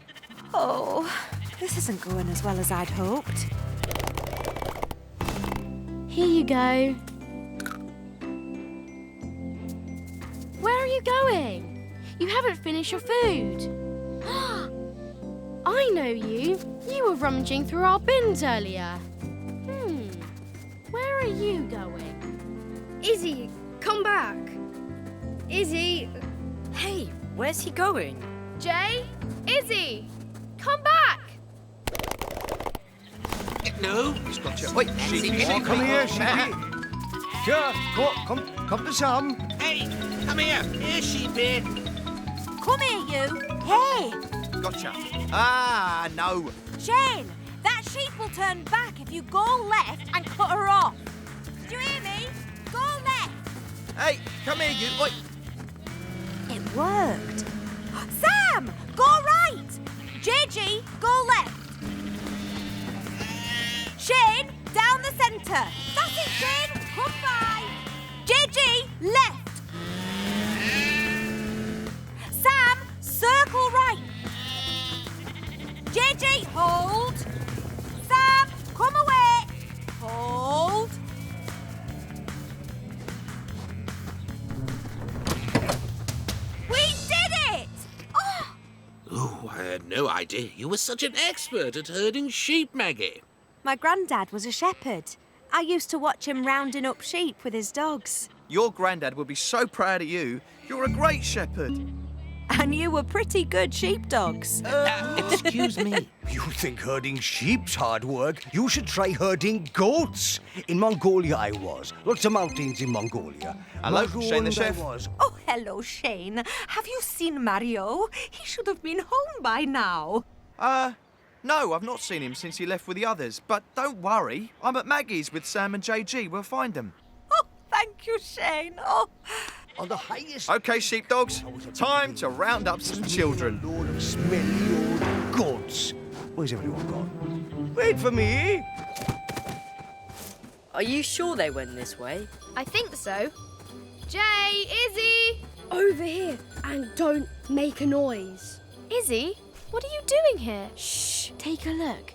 [SPEAKER 6] Oh, this isn't going as well as I'd hoped.
[SPEAKER 5] Here you go. Where are you going? You haven't finished your food. I know you. You were rummaging through our bins earlier. Where are you going?
[SPEAKER 4] Izzy, come back. Izzy.
[SPEAKER 10] Hey, where's he going?
[SPEAKER 9] Jay, Izzy, come back!
[SPEAKER 8] No.
[SPEAKER 1] He's got you. Wait, sheepy.
[SPEAKER 7] Oh, come here, sheepy. Sure, come to Sam.
[SPEAKER 8] Hey, come here. Here, sheepy.
[SPEAKER 6] Come here, you. Hey,
[SPEAKER 1] Gotcha. Ah, no.
[SPEAKER 6] Shane, that sheep will turn back if you go left and cut her off. Did you hear me? Go left.
[SPEAKER 1] Hey, come here, you. Wait.
[SPEAKER 6] It worked. Sam, go right. JG, go left. Shane, down the centre. That's it, Shane. Come by. JG, left. Sam, circle right. JG, hold. Sam, come away. Hold. We did it! Oh!
[SPEAKER 8] Oh, I had no idea you were such an expert at herding sheep, Maggie.
[SPEAKER 6] My granddad was a shepherd. I used to watch him rounding up sheep with his dogs.
[SPEAKER 1] Your granddad would be so proud of you. You're a great shepherd.
[SPEAKER 6] And you were pretty good sheepdogs.
[SPEAKER 8] Excuse me.
[SPEAKER 11] You think herding sheep's hard work? You should try herding goats. In Mongolia I was. Lots of mountains in Mongolia.
[SPEAKER 1] Hello,
[SPEAKER 11] Maroon
[SPEAKER 1] Shane the
[SPEAKER 11] I
[SPEAKER 1] chef.
[SPEAKER 11] was.
[SPEAKER 6] Oh, hello, Shane. Have you seen Mario? He should have been home by now.
[SPEAKER 1] No, I've not seen him since he left with the others. But don't worry, I'm at Maggie's with Sam and JG. We'll find them.
[SPEAKER 6] Oh, thank you, Shane. Oh,
[SPEAKER 11] On the highest...
[SPEAKER 1] OK, sheepdogs, time to round up some children.
[SPEAKER 11] A load of smelly old goats. Where's everyone gone? Wait for me.
[SPEAKER 10] Are you sure they went this way?
[SPEAKER 3] I think so. Jay, Izzy!
[SPEAKER 4] Over here, and don't make a noise.
[SPEAKER 3] Izzy, what are you doing here?
[SPEAKER 5] Shh, take a look.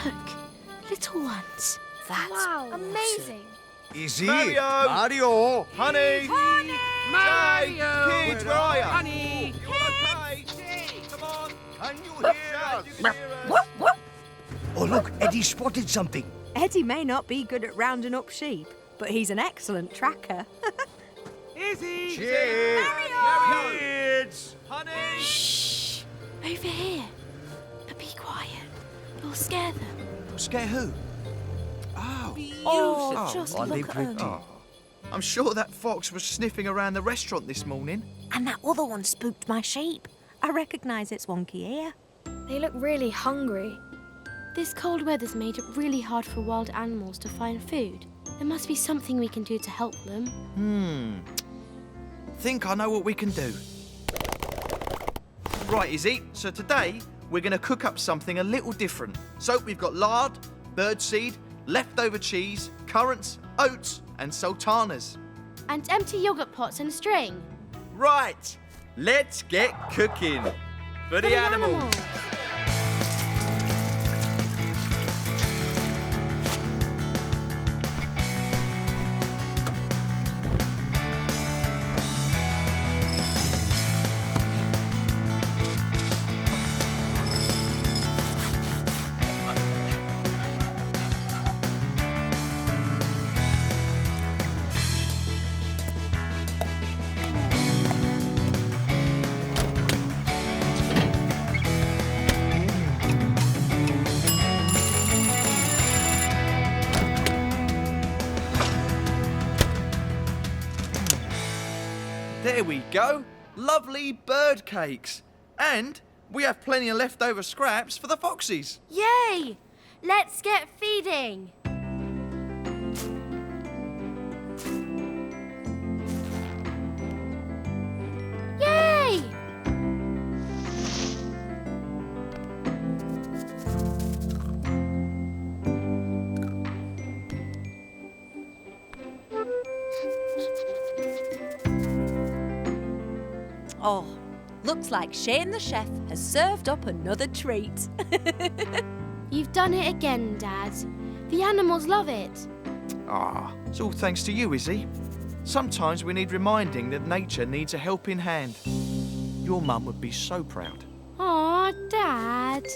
[SPEAKER 5] Look, little ones. That's
[SPEAKER 3] Wow, amazing.
[SPEAKER 11] Izzy.
[SPEAKER 1] Mario.
[SPEAKER 11] Mario.
[SPEAKER 1] Honey!
[SPEAKER 8] Mario!
[SPEAKER 1] Jay! Kids, where are you?
[SPEAKER 8] Honey!
[SPEAKER 1] You all okay? Come on!
[SPEAKER 11] Can you hear us? Oh, look, Eddie spotted something.
[SPEAKER 6] Eddie may not be good at rounding up sheep, but he's an excellent tracker.
[SPEAKER 8] Izzy!
[SPEAKER 11] Cheers.
[SPEAKER 1] Mario!
[SPEAKER 11] Kids.
[SPEAKER 1] Honey!
[SPEAKER 5] Shh, over here. But be quiet. You'll scare them.
[SPEAKER 1] Scare who?
[SPEAKER 5] Oh, just
[SPEAKER 11] Aren't they
[SPEAKER 5] look at
[SPEAKER 11] pretty?
[SPEAKER 5] them.
[SPEAKER 1] I'm sure that fox was sniffing around the restaurant this morning.
[SPEAKER 6] And that other one spooked my sheep. I recognise its wonky ear.
[SPEAKER 3] They look really hungry.
[SPEAKER 5] This cold weather's made it really hard for wild animals to find food. There must be something we can do to help them.
[SPEAKER 1] Think I know what we can do. Right, Izzy, so today we're going to cook up something a little different. So we've got lard, birdseed, leftover cheese, currants, oats and sultanas.
[SPEAKER 5] And empty yogurt pots and string.
[SPEAKER 1] Right, let's get cooking. For the animals. There we go. Lovely bird cakes. And we have plenty of leftover scraps for the foxes.
[SPEAKER 3] Yay! Let's get feeding.
[SPEAKER 5] Yay!
[SPEAKER 6] Oh, looks like Shane the chef has served up another treat.
[SPEAKER 5] You've done it again, Dad. The animals love it.
[SPEAKER 1] It's all thanks to you, Izzy. Sometimes we need reminding that nature needs a helping hand. Your mum would be so proud.
[SPEAKER 5] Aw, Dad.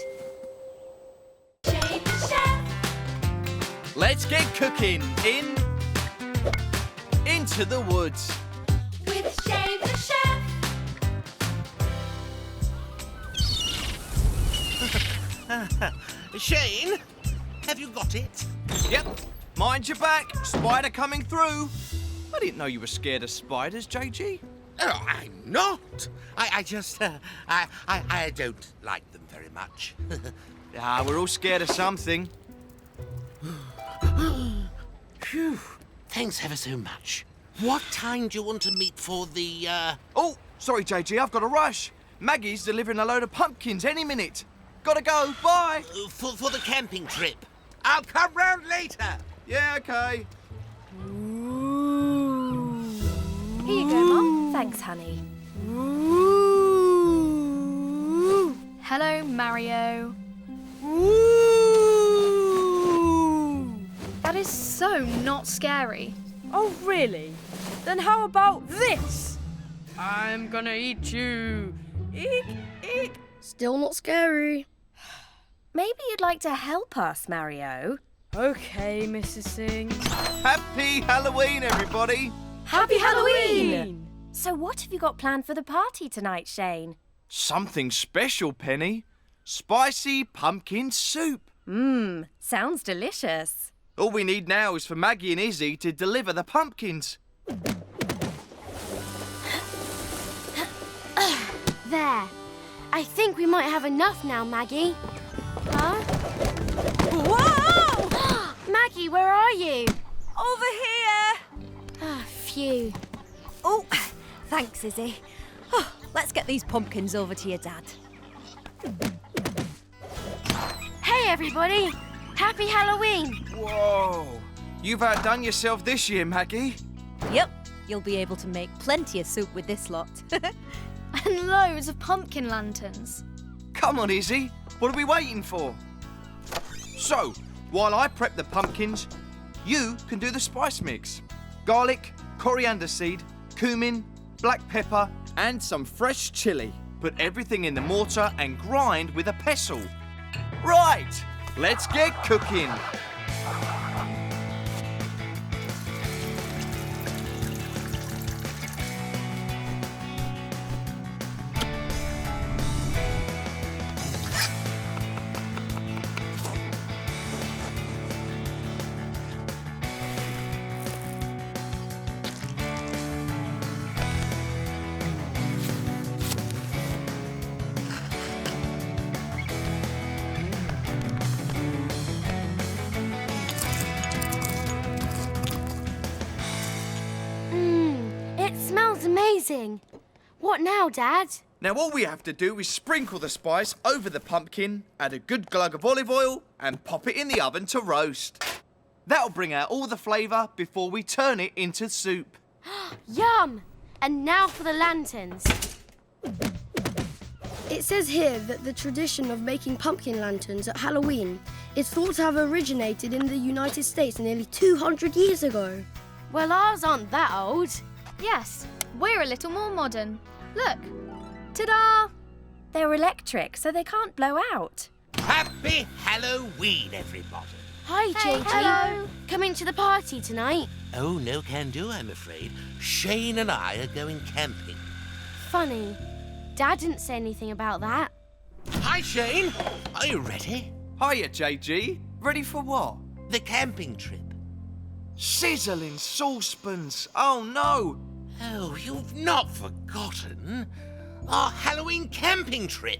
[SPEAKER 2] Shane the chef.
[SPEAKER 1] Let's get cooking into the woods.
[SPEAKER 2] With Shane the chef.
[SPEAKER 8] Shane, have you got it?
[SPEAKER 1] Yep. Mind your back. Spider coming through. I didn't know you were scared of spiders, JG.
[SPEAKER 8] Oh, I'm not. I just, I don't like them very much.
[SPEAKER 1] We're all scared of something.
[SPEAKER 8] Phew. Thanks ever so much. What time do you want to meet for the,
[SPEAKER 1] Oh, sorry, JG, I've got to rush. Maggie's delivering a load of pumpkins any minute. Gotta go, bye.
[SPEAKER 8] for the camping trip? I'll come round later.
[SPEAKER 1] Yeah, okay.
[SPEAKER 3] Here you go, Mum. Thanks, honey. Hello, Mario. That is so not scary.
[SPEAKER 9] Oh, really? Then how about this? I'm gonna eat you. Eek, eek.
[SPEAKER 4] Still not scary.
[SPEAKER 3] Maybe you'd like to help us, Mario.
[SPEAKER 9] Okay, Mrs. Singh.
[SPEAKER 1] Happy Halloween, everybody.
[SPEAKER 3] Happy Halloween! So what have you got planned for the party tonight, Shane?
[SPEAKER 1] Something special, Penny. Spicy pumpkin soup.
[SPEAKER 3] Sounds delicious.
[SPEAKER 1] All we need now is for Maggie and Izzy to deliver the pumpkins.
[SPEAKER 5] There. I think we might have enough now, Maggie. Huh?
[SPEAKER 6] Whoa!
[SPEAKER 5] Maggie, where are you?
[SPEAKER 6] Over here.
[SPEAKER 5] Ah, phew.
[SPEAKER 6] Oh, thanks, Izzy. Oh, let's get these pumpkins over to your dad.
[SPEAKER 5] Hey, everybody. Happy Halloween.
[SPEAKER 1] Whoa! You've outdone yourself this year, Maggie.
[SPEAKER 6] Yep, you'll be able to make plenty of soup with this lot.
[SPEAKER 2] And loads of pumpkin lanterns.
[SPEAKER 1] Come on, Izzy. What are we waiting for? So, while I prep the pumpkins, you can do the spice mix. Garlic, coriander seed, cumin, black pepper, and some fresh chilli. Put everything in the mortar and grind with a pestle. Right, let's get cooking.
[SPEAKER 5] It smells amazing. What now, Dad?
[SPEAKER 1] Now all we have to do is sprinkle the spice over the pumpkin, add a good glug of olive oil, and pop it in the oven to roast. That'll bring out all the flavour before we turn it into soup.
[SPEAKER 5] Yum! And now for the lanterns.
[SPEAKER 4] It says here that the tradition of making pumpkin lanterns at Halloween is thought to have originated in the United States nearly 200 years ago.
[SPEAKER 5] Well, ours aren't that old.
[SPEAKER 2] Yes, we're a little more modern. Look. Ta-da!
[SPEAKER 3] They're electric, so they can't blow out.
[SPEAKER 8] Happy Halloween, everybody.
[SPEAKER 5] Hi,
[SPEAKER 2] Hey,
[SPEAKER 5] JJ.
[SPEAKER 2] hello.
[SPEAKER 5] Coming to the party tonight?
[SPEAKER 8] Oh, no can do, I'm afraid. Shane and I are going camping.
[SPEAKER 5] Funny. Dad didn't say anything about that.
[SPEAKER 8] Hi, Shane. Are you ready?
[SPEAKER 1] Hiya, JG. Ready for what?
[SPEAKER 8] The camping trip.
[SPEAKER 1] Sizzling saucepans. Oh, no.
[SPEAKER 8] Oh, you've not forgotten our Halloween camping trip.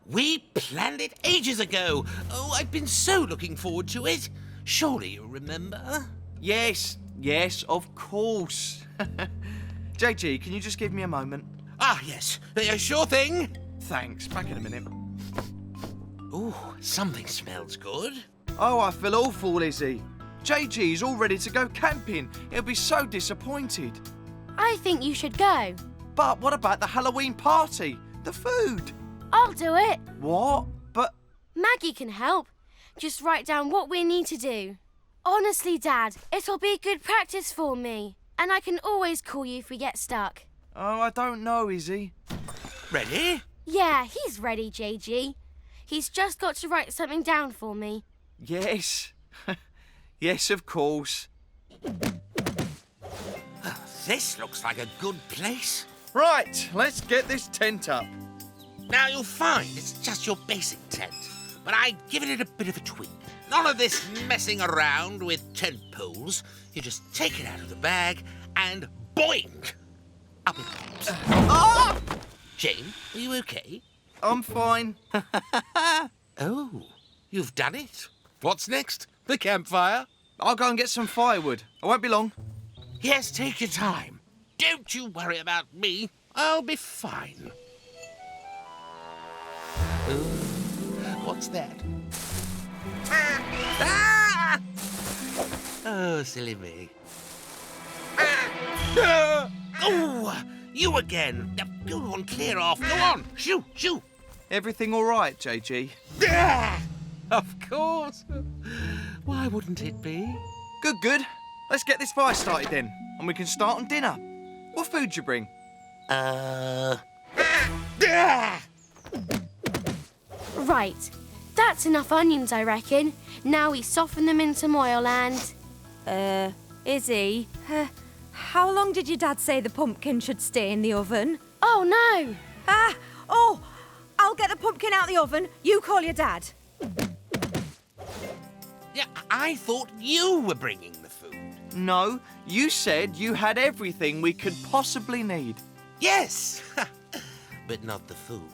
[SPEAKER 8] We planned it ages ago. Oh, I've been so looking forward to it. Surely you remember?
[SPEAKER 1] Yes, of course. JG, can you just give me a moment?
[SPEAKER 8] Ah, yes. Sure thing.
[SPEAKER 1] Thanks. Back in a minute.
[SPEAKER 8] Ooh, something smells good.
[SPEAKER 1] Oh, I feel awful, Izzy. JG's all ready to go camping. He'll be so disappointed.
[SPEAKER 5] I think you should go.
[SPEAKER 1] But what about the Halloween party? The food?
[SPEAKER 5] I'll do it.
[SPEAKER 1] What? But...
[SPEAKER 5] Maggie can help. Just write down what we need to do. Honestly, Dad, it'll be good practice for me. And I can always call you if we get stuck.
[SPEAKER 1] Oh, I don't know, Izzy.
[SPEAKER 8] Ready?
[SPEAKER 5] Yeah, he's ready, JG. He's just got to write something down for me.
[SPEAKER 1] Yes. Yes, of course.
[SPEAKER 8] This looks like a good place.
[SPEAKER 1] Right, let's get this tent up.
[SPEAKER 8] Now, you'll find it's just your basic tent, but I've given it a bit of a tweak. None of this messing around with tent poles. You just take it out of the bag and boing! Up it pops. Jane, are you okay?
[SPEAKER 1] I'm fine.
[SPEAKER 8] Oh, you've done it. What's next? The campfire?
[SPEAKER 1] I'll go and get some firewood. I won't be long.
[SPEAKER 8] Yes, take your time. Don't you worry about me. I'll be fine. What's that? Ah! Oh, silly me. Oh, you again. Go on, clear off. Go on. Shoo, shoo.
[SPEAKER 1] Everything all right, JG?
[SPEAKER 8] Of course. Why wouldn't it be?
[SPEAKER 1] Good. Let's get this fire started then, and we can start on dinner. What food you bring?
[SPEAKER 5] Right. That's enough onions, I reckon. Now we soften them in some oil and...
[SPEAKER 6] Izzy, How long did your dad say the pumpkin should stay in the oven?
[SPEAKER 5] Oh, no!
[SPEAKER 6] I'll get the pumpkin out the oven. You call your dad.
[SPEAKER 8] Yeah, I thought you were bringing the food.
[SPEAKER 1] No, you said you had everything we could possibly need.
[SPEAKER 8] Yes, but not the food.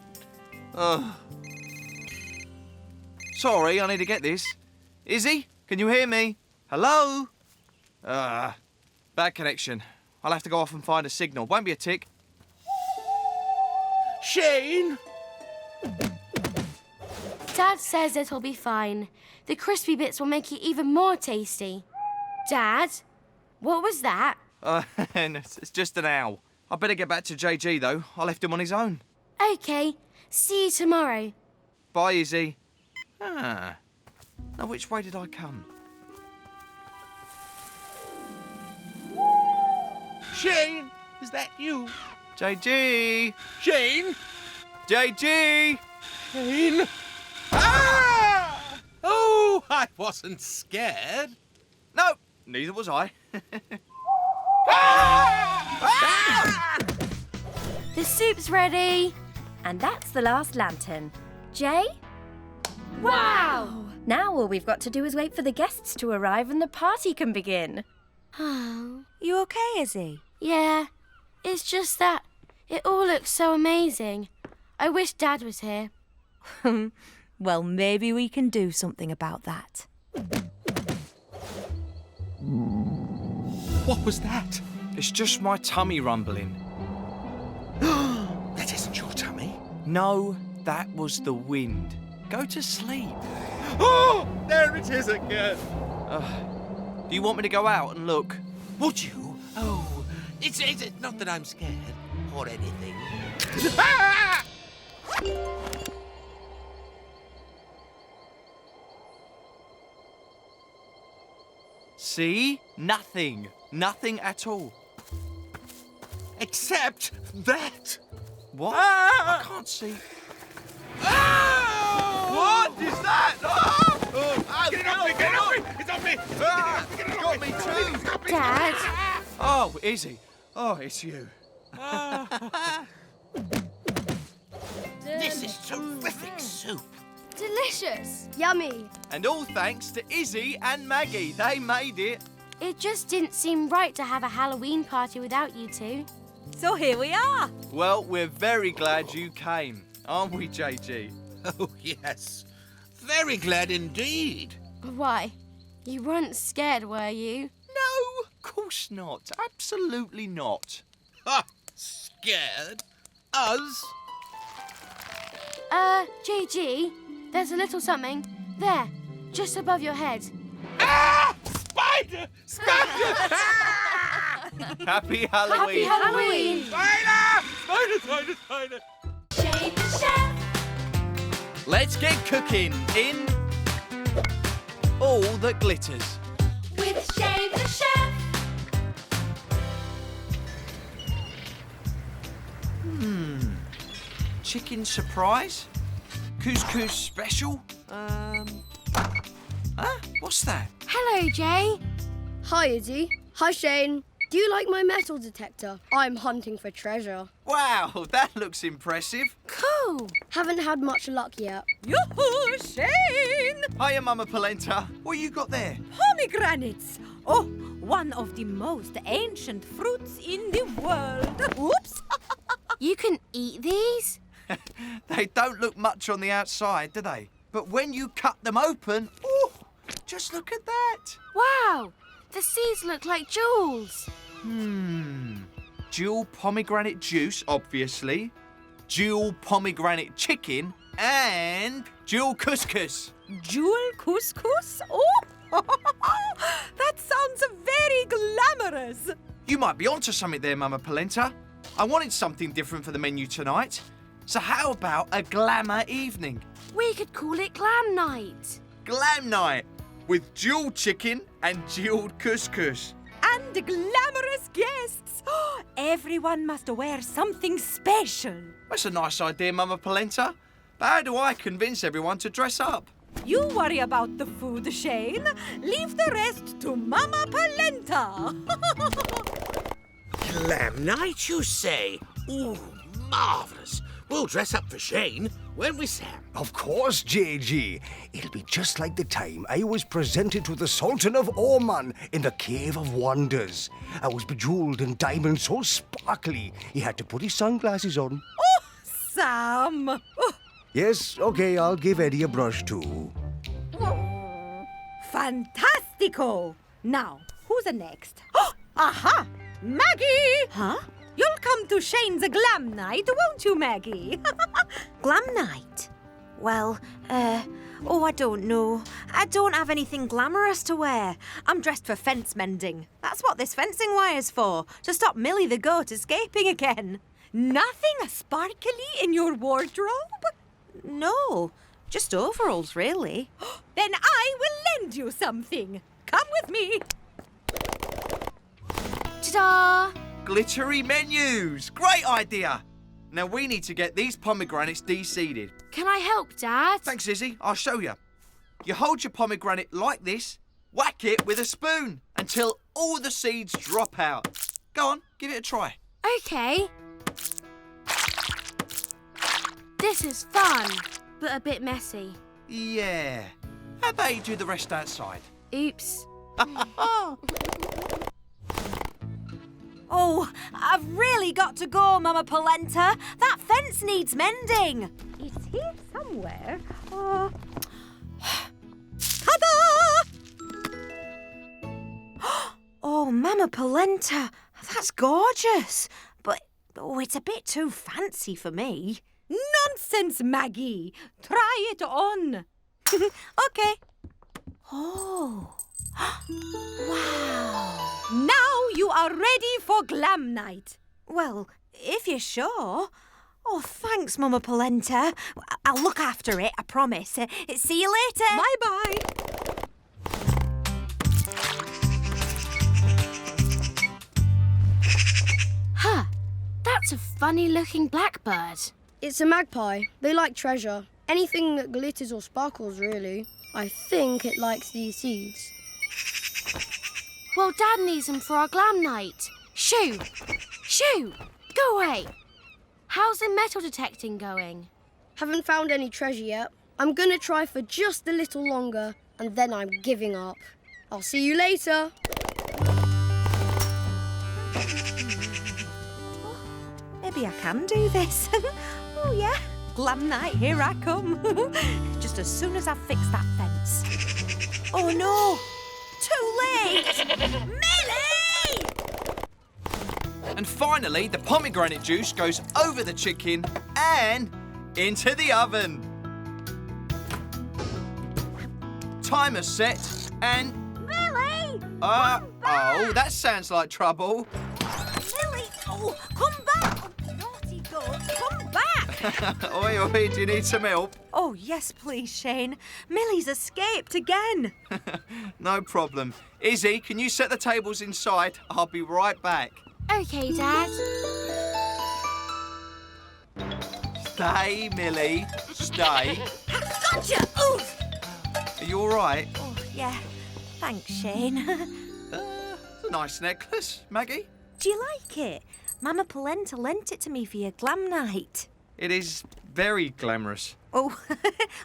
[SPEAKER 1] Sorry, I need to get this. Izzy, can you hear me? Hello? Bad connection. I'll have to go off and find a signal. Won't be a tick.
[SPEAKER 8] Shane!
[SPEAKER 5] Dad says it'll be fine. The crispy bits will make it even more tasty. Dad, what was that?
[SPEAKER 1] It's just an owl. I better get back to JG, though. I left him on his own.
[SPEAKER 5] OK, see you tomorrow.
[SPEAKER 1] Bye, Izzy. Now, which way did I come?
[SPEAKER 8] Shane, is that you?
[SPEAKER 1] JG!
[SPEAKER 8] Shane?
[SPEAKER 1] JG!
[SPEAKER 8] Shane? Ah! Oh, I wasn't scared.
[SPEAKER 1] No, neither was I.
[SPEAKER 5] The soup's ready.
[SPEAKER 3] And that's the last lantern. Jay?
[SPEAKER 5] Wow!
[SPEAKER 3] Now all we've got to do is wait for the guests to arrive and the party can begin.
[SPEAKER 6] You okay, Izzy?
[SPEAKER 5] Yeah, it's just that it all looks so amazing. I wish Dad was here.
[SPEAKER 6] Well, maybe we can do something about that.
[SPEAKER 8] What was that?
[SPEAKER 1] It's just my tummy rumbling.
[SPEAKER 8] That isn't your tummy.
[SPEAKER 1] No, that was the wind. Go to sleep.
[SPEAKER 8] Oh, there it is again.
[SPEAKER 1] Do you want me to go out and look?
[SPEAKER 8] Would you? Oh, it's not that I'm scared or anything. Ah!
[SPEAKER 1] See? Nothing. Nothing at all.
[SPEAKER 8] Except that.
[SPEAKER 1] What?
[SPEAKER 8] Ah!
[SPEAKER 1] I can't see.
[SPEAKER 8] Ah!
[SPEAKER 1] What is that? Oh!
[SPEAKER 8] Get it off me! Get it off me! It's off me! Get it off
[SPEAKER 1] Got me too.
[SPEAKER 5] Dad?
[SPEAKER 1] Oh, Izzy. Oh, it's you.
[SPEAKER 8] This is terrific soup.
[SPEAKER 2] Delicious.
[SPEAKER 4] Yummy.
[SPEAKER 1] And all thanks to Izzy and Maggie. They made it.
[SPEAKER 5] It just didn't seem right to have a Halloween party without you two.
[SPEAKER 6] So here we are.
[SPEAKER 1] Well, we're very glad you came, aren't we, JG?
[SPEAKER 8] Oh, yes. Very glad indeed.
[SPEAKER 5] Why? You weren't scared, were you?
[SPEAKER 1] No, of course not. Absolutely not.
[SPEAKER 8] Ha! Scared? Us?
[SPEAKER 5] JG, there's a little something. There, just above your head.
[SPEAKER 8] Ah! Spider! Spider!
[SPEAKER 1] Happy Halloween.
[SPEAKER 5] Happy Halloween!
[SPEAKER 8] Spider! Spider, spider, spider!
[SPEAKER 2] Shane the chef.
[SPEAKER 1] Let's get cooking in all that glitters.
[SPEAKER 2] With Shane the chef.
[SPEAKER 1] Chicken surprise? Couscous special? What's that?
[SPEAKER 5] Hello, Jay.
[SPEAKER 4] Hi, Izzy. Hi, Shane. Do you like my metal detector? I'm hunting for treasure.
[SPEAKER 1] Wow, that looks impressive.
[SPEAKER 5] Cool.
[SPEAKER 4] Haven't had much luck yet.
[SPEAKER 6] Yoo-hoo, Shane!
[SPEAKER 1] Hiya, Mama Polenta. What you got there?
[SPEAKER 6] Pomegranates. Oh, one of the most ancient fruits in the world. Oops.
[SPEAKER 5] You can eat these?
[SPEAKER 1] They don't look much on the outside, do they? But when you cut them open, oh, just look at that.
[SPEAKER 5] Wow, the seeds look like jewels.
[SPEAKER 1] Dual pomegranate juice, obviously. Dual pomegranate chicken and dual couscous.
[SPEAKER 6] Jewel couscous? Oh, that sounds very glamorous.
[SPEAKER 1] You might be onto something there, Mama Polenta. I wanted something different for the menu tonight. So how about a glamour evening?
[SPEAKER 5] We could call it Glam Night.
[SPEAKER 1] Glam night with dual chicken and dual couscous.
[SPEAKER 6] And glamorous guests. Everyone must wear something special.
[SPEAKER 1] That's a nice idea, Mama Polenta. But how do I convince everyone to dress up?
[SPEAKER 6] You worry about the food, Shane. Leave the rest to Mama Polenta.
[SPEAKER 8] Glam night, you say? Ooh, marvellous. We'll dress up for Shane, won't we, Sam?
[SPEAKER 11] Of course, JG. It'll be just like the time I was presented to the Sultan of Oman in the Cave of Wonders. I was bejeweled in diamonds so sparkly, he had to put his sunglasses on.
[SPEAKER 6] Oh, Sam. Oh.
[SPEAKER 11] Yes, okay, I'll give Eddie a brush too.
[SPEAKER 6] Fantastico. Now, who's the next? Oh, aha! Maggie!
[SPEAKER 12] Huh?
[SPEAKER 6] You'll come to Shane's glam night, won't you, Maggie?
[SPEAKER 12] Glam night? Well, I don't know. I don't have anything glamorous to wear. I'm dressed for fence mending. That's what this fencing wire's for, to stop Millie the goat escaping again.
[SPEAKER 6] Nothing sparkly in your wardrobe?
[SPEAKER 12] No, just overalls, really.
[SPEAKER 6] Then I will lend you something. Come with me.
[SPEAKER 2] Ta-da!
[SPEAKER 1] Glittery menus! Great idea! Now we need to get these pomegranates de-seeded.
[SPEAKER 2] Can I help, Dad?
[SPEAKER 1] Thanks, Izzy. I'll show you. You hold your pomegranate like this, whack it with a spoon until all the seeds drop out. Go on, give it a try.
[SPEAKER 2] Okay. This is fun, but a bit messy.
[SPEAKER 1] Yeah. How about you do the rest outside?
[SPEAKER 2] Oops.
[SPEAKER 12] Oh, I've really got to go, Mama Polenta. That fence needs mending.
[SPEAKER 6] It's here somewhere. Ta-da!
[SPEAKER 12] Oh, Mama Polenta, that's gorgeous. But, it's a bit too fancy for me.
[SPEAKER 6] Nonsense, Maggie. Try it on.
[SPEAKER 12] Okay. Oh. Wow.
[SPEAKER 6] Now you are ready for glam night.
[SPEAKER 12] Well, if you're sure. Oh, thanks, Mama Polenta. I'll look after it, I promise. See you later.
[SPEAKER 6] Bye-bye.
[SPEAKER 2] Huh. That's a funny-looking blackbird.
[SPEAKER 4] It's a magpie. They like treasure. Anything that glitters or sparkles, really. I think it likes these seeds.
[SPEAKER 2] Well, Dad needs them for our glam night. Shoo! Shoo! Go away! How's the metal detecting going?
[SPEAKER 4] Haven't found any treasure yet. I'm gonna try for just a little longer, and then I'm giving up. I'll see you later.
[SPEAKER 12] Maybe I can do this. Oh, yeah. Glam night, here I come. Just as soon as I've fixed that fence. Oh, no. Too late! Millie!
[SPEAKER 1] And finally, the pomegranate juice goes over the chicken and into the oven. Timer set and...
[SPEAKER 12] Millie!
[SPEAKER 1] Oh, that sounds like trouble.
[SPEAKER 12] Millie! Oh, come back! Oh, naughty goat, come back!
[SPEAKER 1] Oi, oi, do you need some help?
[SPEAKER 12] Oh, yes, please, Shane. Millie's escaped again.
[SPEAKER 1] No problem. Izzy, can you set the tables inside? I'll be right back.
[SPEAKER 2] Okay, Dad.
[SPEAKER 1] Stay, Millie. Stay.
[SPEAKER 12] Gotcha! Oof!
[SPEAKER 1] Are you all right?
[SPEAKER 12] Oh, yeah. Thanks, Shane.
[SPEAKER 1] It's a nice necklace, Maggie.
[SPEAKER 12] Do you like it? Mama Polenta lent it to me for your glam night.
[SPEAKER 1] It is very glamorous.
[SPEAKER 12] Oh,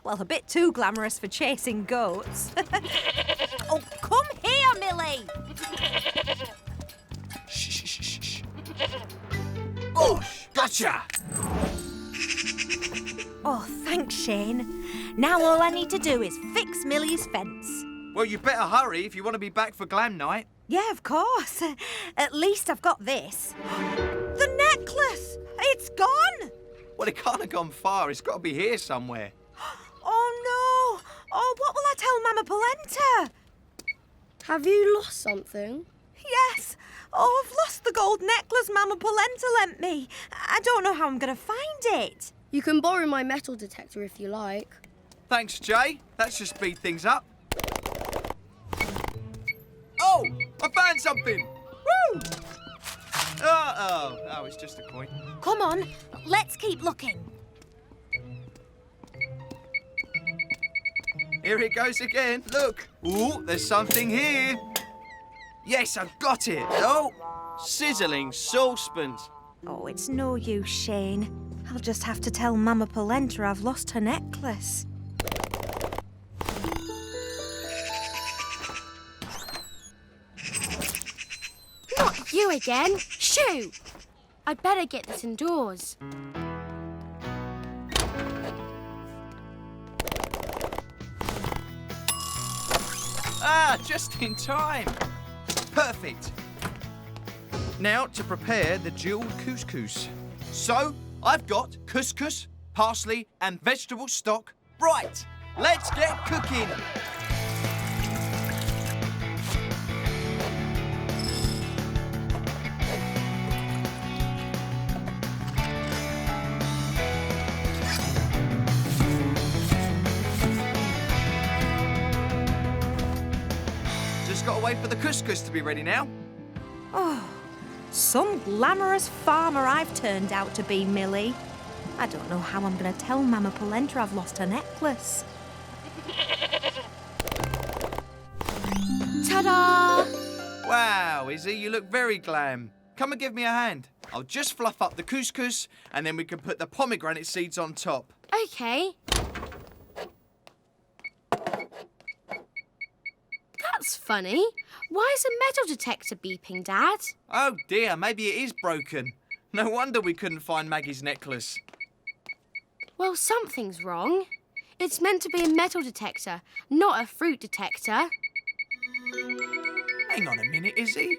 [SPEAKER 12] well, a bit too glamorous for chasing goats. Oh, come here, Millie!
[SPEAKER 1] Shh, shh, shh, shh. Oh, gotcha!
[SPEAKER 12] Oh, thanks, Shane. Now all I need to do is fix Millie's fence.
[SPEAKER 1] Well, you better hurry if you want to be back for glam night.
[SPEAKER 12] Yeah, of course. At least I've got this. The necklace! It's gone!
[SPEAKER 1] Well, it can't have gone far. It's got to be here somewhere.
[SPEAKER 12] Oh, no! Oh, what will I tell Mama Polenta?
[SPEAKER 4] Have you lost something?
[SPEAKER 12] Yes. Oh, I've lost the gold necklace Mama Polenta lent me. I don't know how I'm going to find it.
[SPEAKER 4] You can borrow my metal detector if you like.
[SPEAKER 1] Thanks, Jay. That should speed things up. Oh, I found something. Woo! Oh, it's just a coin.
[SPEAKER 12] Come on, let's keep looking.
[SPEAKER 1] Here it goes again. Look. Ooh, there's something here. Yes, I've got it. Oh, sizzling saucepans.
[SPEAKER 12] Oh, it's no use, Shane. I'll just have to tell Mama Polenta I've lost her necklace.
[SPEAKER 2] Not you again. Shoo! I'd better get this indoors.
[SPEAKER 1] Ah, just in time. Perfect. Now to prepare the jewelled couscous. So, I've got couscous, parsley and vegetable stock. Right, let's get cooking. Just gotta wait for the couscous to be ready now.
[SPEAKER 12] Oh, some glamorous farmer I've turned out to be, Millie. I don't know how I'm going to tell Mama Polenta I've lost her necklace.
[SPEAKER 2] Ta-da!
[SPEAKER 1] Wow, Izzy, you look very glam. Come and give me a hand. I'll just fluff up the couscous and then we can put the pomegranate seeds on top.
[SPEAKER 2] OK. That's funny. Why is a metal detector beeping, Dad?
[SPEAKER 1] Oh dear, maybe it is broken. No wonder we couldn't find Maggie's necklace.
[SPEAKER 2] Well, something's wrong. It's meant to be a metal detector, not a fruit detector.
[SPEAKER 1] Hang on a minute, Izzy.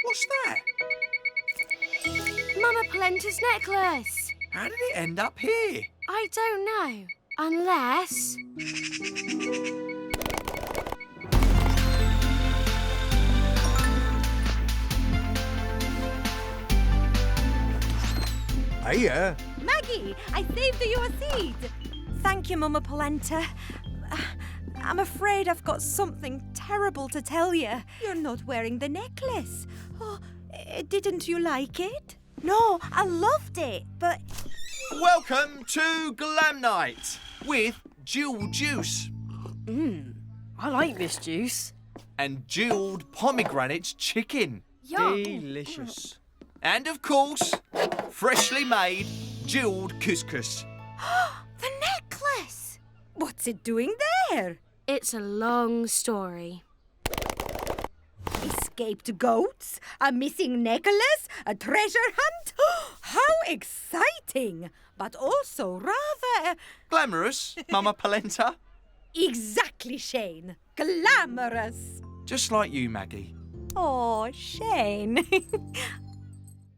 [SPEAKER 1] What's that?
[SPEAKER 2] Mama Polenta's necklace.
[SPEAKER 1] How did it end up here?
[SPEAKER 2] I don't know. Unless...
[SPEAKER 11] Hiya.
[SPEAKER 6] Maggie, I saved you a seed.
[SPEAKER 12] Thank you, Mama Polenta. I'm afraid I've got something terrible to tell you.
[SPEAKER 6] You're not wearing the necklace. Oh, didn't you like it?
[SPEAKER 12] No, I loved it, but...
[SPEAKER 1] Welcome to Glam Night with jewelled juice.
[SPEAKER 10] I like this juice.
[SPEAKER 1] And jewelled pomegranate chicken.
[SPEAKER 2] Yum.
[SPEAKER 7] Delicious.
[SPEAKER 1] And of course, freshly made jewelled couscous.
[SPEAKER 12] The necklace!
[SPEAKER 6] What's it doing there?
[SPEAKER 2] It's a long story.
[SPEAKER 6] Escaped goats? A missing necklace? A treasure hunt? How exciting! But also rather...
[SPEAKER 1] Glamorous, Mama Polenta.
[SPEAKER 6] Exactly, Shane. Glamorous.
[SPEAKER 1] Just like you, Maggie.
[SPEAKER 12] Oh, Shane.